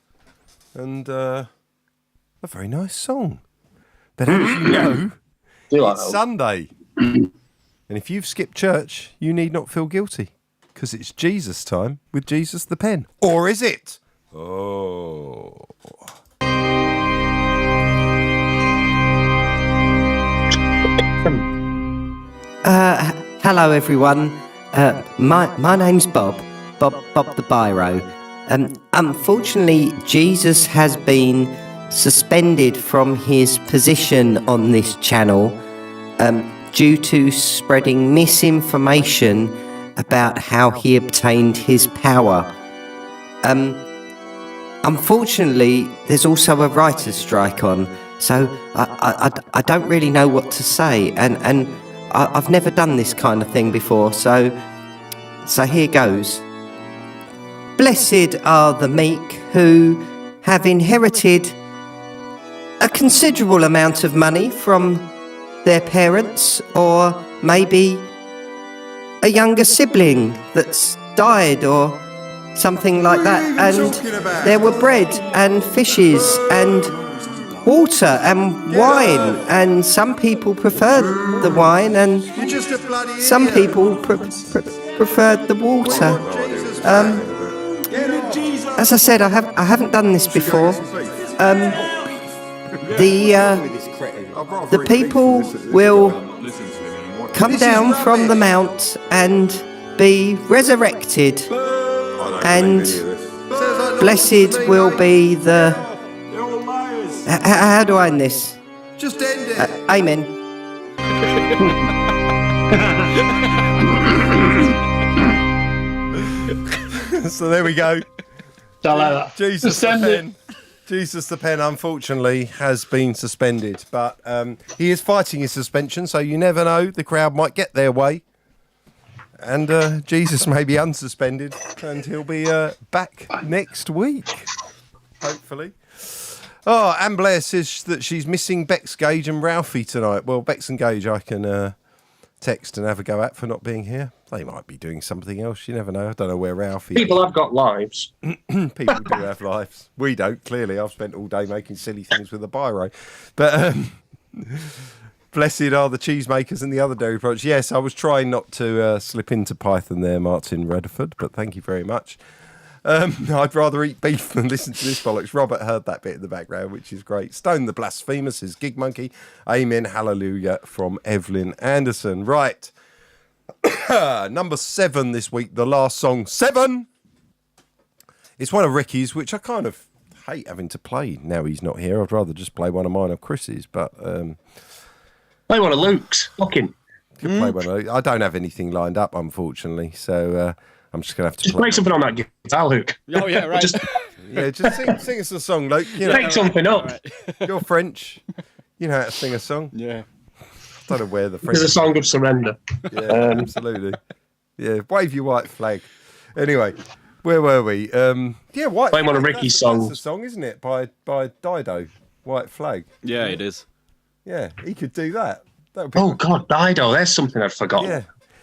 And a very nice song. But as you know, it's Sunday. And if you've skipped church, you need not feel guilty. Because it's Jesus time with Jesus the Pen. Or is it? Oh. Hello, everyone. My name's Bob the Biro. Unfortunately, Jesus has been suspended from his position on this channel due to spreading misinformation about how he obtained his power. Unfortunately, there's also a writer's strike on, so I don't really know what to say, and I've never done this kind of thing before, so here goes. Blessed are the meek who have inherited a considerable amount of money from their parents, or maybe a younger sibling that's died or something like that, and there were bread and fishes and water and wine, and some people preferred the wine and some people preferred the water. As I said, I haven't done this before. The people will come down from the mount and be resurrected, and blessed will be the... How do I end this? Just end it. Amen. So there we go. Don't like that. Jesus the Pen. Jesus the Pen, unfortunately, has been suspended. But he is fighting his suspension, so you never know. The crowd might get their way. And Jesus may be unsuspended, and he'll be back next week, hopefully. Oh, Anne Blair says that she's missing Bex Gage and Ralphie tonight. Well, Bex and Gage I can text and have a go at for not being here. They might be doing something else. You never know. I don't know where Ralphie is. People have got lives. People do have lives. We don't, clearly. I've spent all day making silly things with a biro. But blessed are the cheesemakers and the other dairy products. Yes, I was trying not to slip into Python there, Martin Redford, but thank you very much. I'd rather eat beef than listen to this bollocks. Robert heard that bit in the background, which is great. Stone the Blasphemer says, Gig Monkey. Amen, hallelujah, from Evelyn Anderson. Right. Number 7 this week, the last song, 7. It's one of Ricky's, which I kind of hate having to play now he's not here. I'd rather just play one of mine or Chris's, but... play one of Luke's. Fucking. Play one of, I don't have anything lined up, unfortunately, so... I'm just going to have to just play something on that guitar, Luke. Oh, yeah, right. just sing us a song, Luke. You know, make something up. Right. You're French. You know how to sing a song. Yeah. I don't know where the French... There's a song of surrender. Yeah, absolutely. Yeah, wave your white flag. Anyway, where were we? Yeah, white. Play one of Ricky's songs. That's the song, isn't it? By Dido, White Flag. Yeah, it is. Yeah, he could do that. That would be Oh God, Dido. There's something I'd forgotten. Yeah.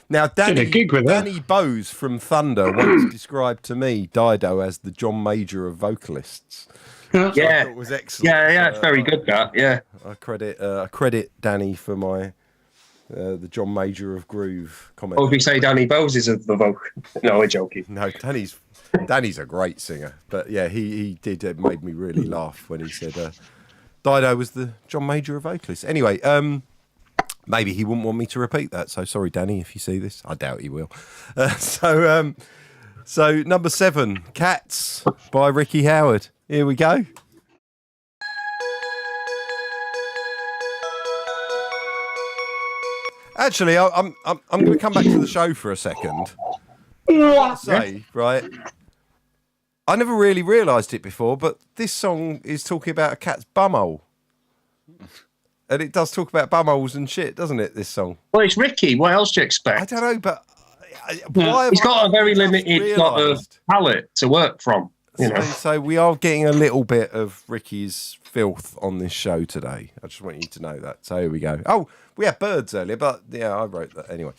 Now, Danny Bowes from Thunder once described to me Dido as the John Major of vocalists. Yeah, I thought was excellent. Yeah, it's very good. That I credit Danny for my the John Major of groove comment. Oh, if we say Danny Bowes is the vocal. No, we're joking. No, Danny's a great singer, but yeah, he did. It made me really laugh when he said Dido was the John Major of vocalists. Anyway, maybe he wouldn't want me to repeat that, so sorry, Danny, if you see this. I doubt he will. So number 7, Cats by Ricky Howard. Here we go. Actually, I'm going to come back to the show for a second. Say, right, I never really realised it before, but this song is talking about a cat's bumhole. And it does talk about bumholes and shit, doesn't it, this song? Well, it's Ricky. What else do you expect? I don't know, but... why he's got a very limited sort of palette to work from. You know. So we are getting a little bit of Ricky's filth on this show today. I just want you to know that. So here we go. Oh, we had birds earlier, but yeah, I wrote that anyway.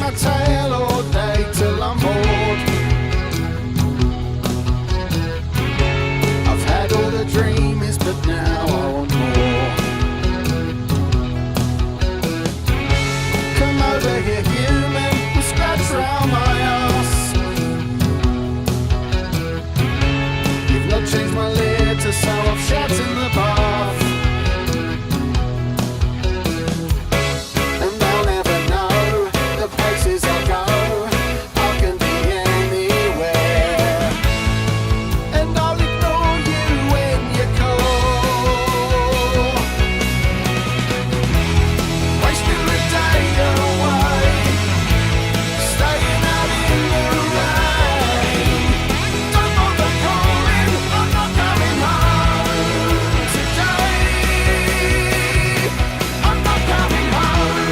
my tail all day till I'm bored. I've had all the dreams, but now I want more. Come over here, human, we'll scratch round my ass. You've not changed my litter, so I've shat in the bath. And I'll never know the places I go. I can be anywhere. And I'll ignore you when you call. Wasting the day away, staying out in the rain. Don't bother calling, I'm not coming home today. I'm not coming home.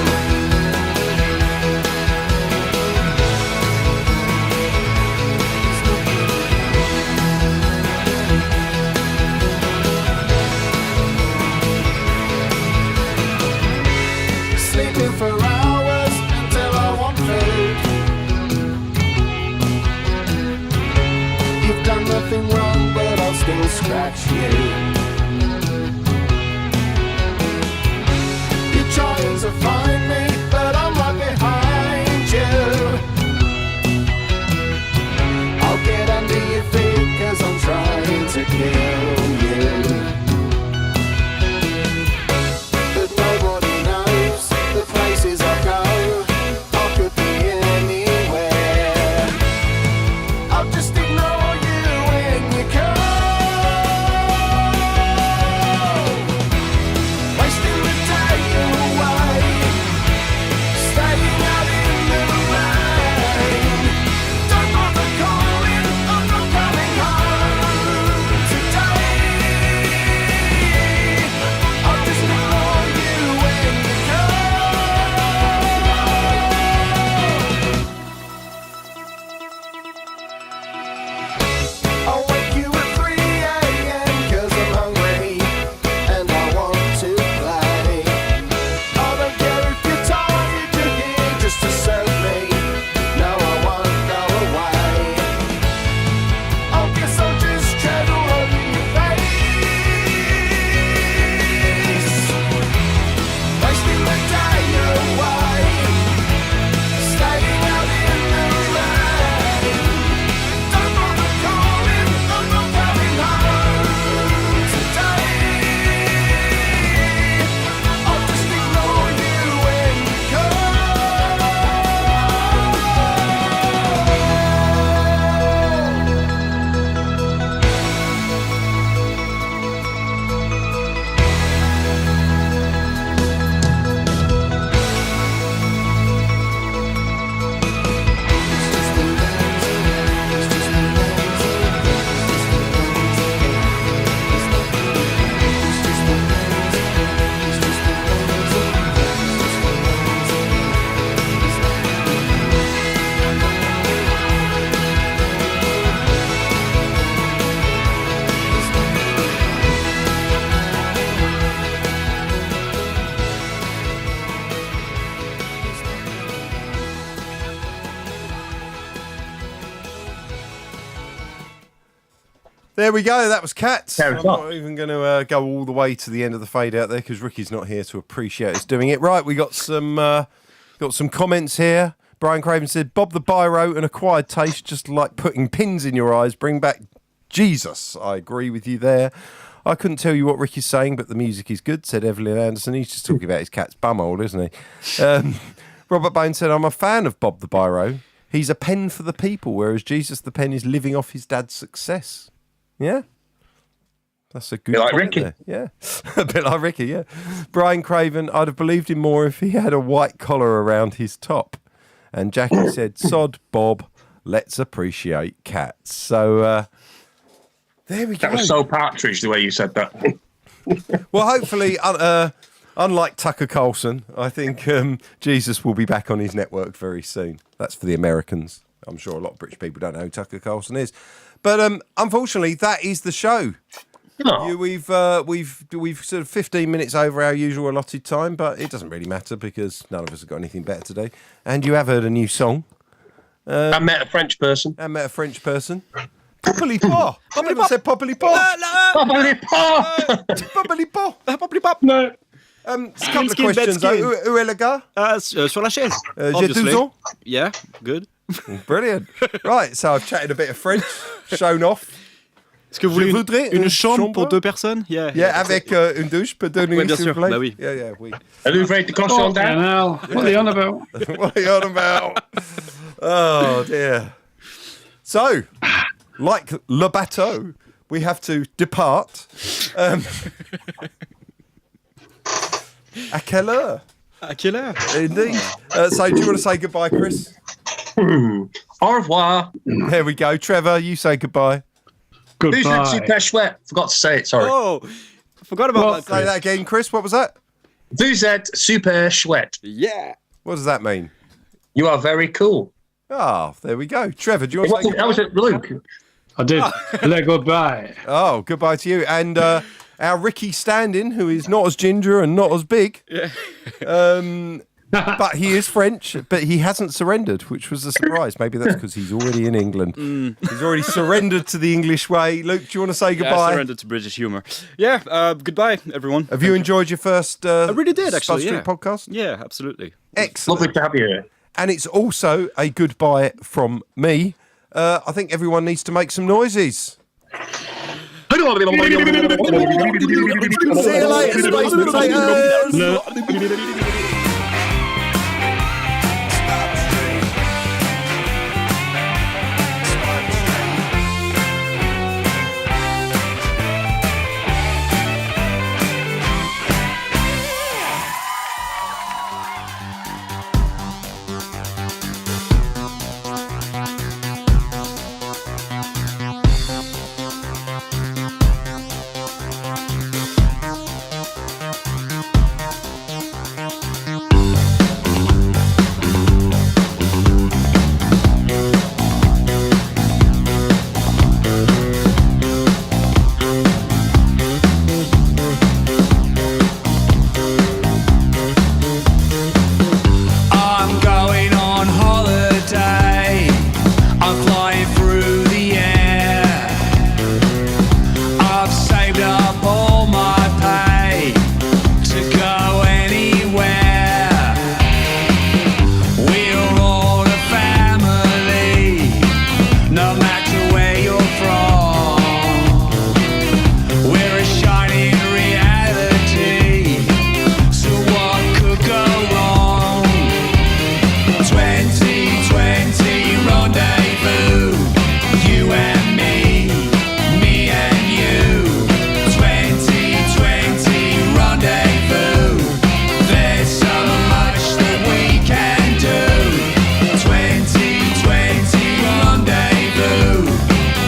Sleeping for hours until I want food. You've done nothing wrong, but I'll still scratch you. You're trying to find me, but I'm right behind you. I'll get under your feet, 'cause I'm trying to kill you. But nobody knows the places I go. I could be anywhere. I'll just ignore you when you come. Wasting the day away, staying out in the rain. Don't bother calling, I'm not coming home today. I'll just ignore you when you come. I'll wake you at 3 a.m. 'cause I'm hungry and I want to play. I don't care if you're tired, you're here just to serve me. No, I won't go away. I guess I'll just tread all over your face. Wasting the day away, staying out in the rain. Don't bother calling, I'm not coming home today. I'll just ignore you when you come. There we go. That was Cats. Fair I'm enough. not even going to go all the way to the end of the fade out there because Ricky's not here to appreciate us doing it. Right, we got some comments here. Brian Craven said, Bob the Biro, an acquired taste, just like putting pins in your eyes. Bring back Jesus. I agree with you there. I couldn't tell you what Ricky's saying, but the music is good, said Evelyn Anderson. He's just talking about his cat's bumhole, isn't he? Robert Bones said, I'm a fan of Bob the Biro. He's a pen for the people, whereas Jesus the pen is living off his dad's success. Yeah? That's a good Bit like point Ricky. there. Yeah. A bit like Ricky, yeah. Brian Craven, I'd have believed him more if he had a white collar around his top. And Jackie said, sod Bob, let's appreciate cats. So there we go. That was so Partridge the way you said that. Well, hopefully, unlike Tucker Carlson, I think Jesus will be back on his network very soon. That's for the Americans. I'm sure a lot of British people don't know who Tucker Carlson is. But unfortunately, that is the show. Oh. we've sort of 15 minutes over our usual allotted time, but it doesn't really matter because none of us have got anything better to do. And you have heard a new song. I met a French person. And met a French person. Poppily pas. Everyone said poppily pas. Poppily pas. Poppily pas. Poppily pop. No. A couple of questions. Où est le gars? Sur la chaise. J'ai obviously. 12 ans. Yeah, good. Brilliant. Right, so I've chatted a bit of French, shown off. Est-ce que vous Je voulez voudrais une une chambre chambre pour 2 personnes? Yeah. Yeah, avec une douche, peut donner Ouais, bien s'il sûr. vous plaît. Bah oui. Yeah, oui. Elle ouvrait de cochon Oh, down. hell. What are you on about? What are you on about? Oh, dear. So, like Le Bateau, we have to depart. À quelle heure? À quelle heure? Indeed. So, do you want to say goodbye, Chris? Au revoir. There we go. Trevor, you say goodbye. Who's that Goodbye. super chouette? Forgot to say it, sorry. Oh, I forgot about Say that again, Chris. What was that? Vous êtes super chouette. Yeah. What does that mean? You are very cool. Oh, there we go. Trevor, do you want to say That was it, Luke. I did. Hello, goodbye. Oh, goodbye to you. And our Ricky stand-in, who is not as ginger and not as big. Yeah. But he is French, but he hasn't surrendered, which was a surprise. Maybe that's because he's already in England. He's already surrendered to the English way. Luke, do you want to say Yeah, I goodbye? surrendered to British humor. Yeah, goodbye, everyone. Have you enjoyed your first I really did, Spud actually, Street yeah. podcast? Yeah, absolutely. Excellent. Lovely to have you here. And it's also a goodbye from me. I think everyone needs to make some noises. See you later, Space Potatoes. I'm going on holiday. I'm flying through the air. I've saved up all my pay to go anywhere. We're all a family, no matter where you're from. We're a shining reality. So what could go wrong? 2020 rendezvous, you and me and you. 2020 rendezvous, there's so much that we can do. 2020 rendezvous,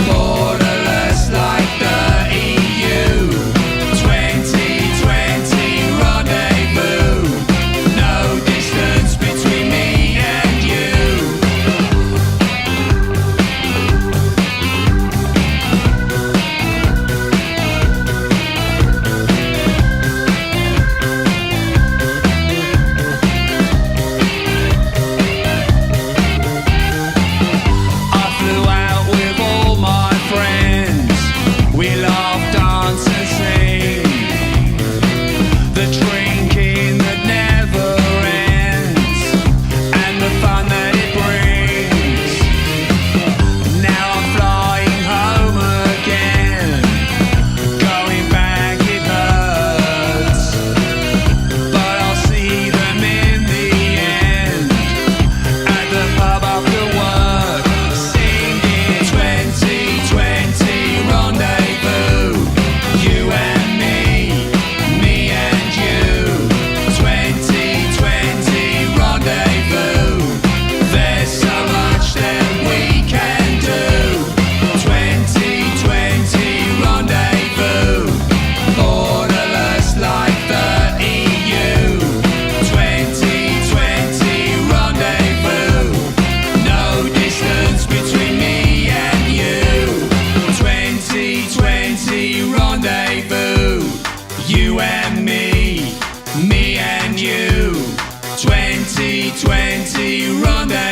borderless like the EU. 2020 rendezvous, no distance between me and you. Rendezvous.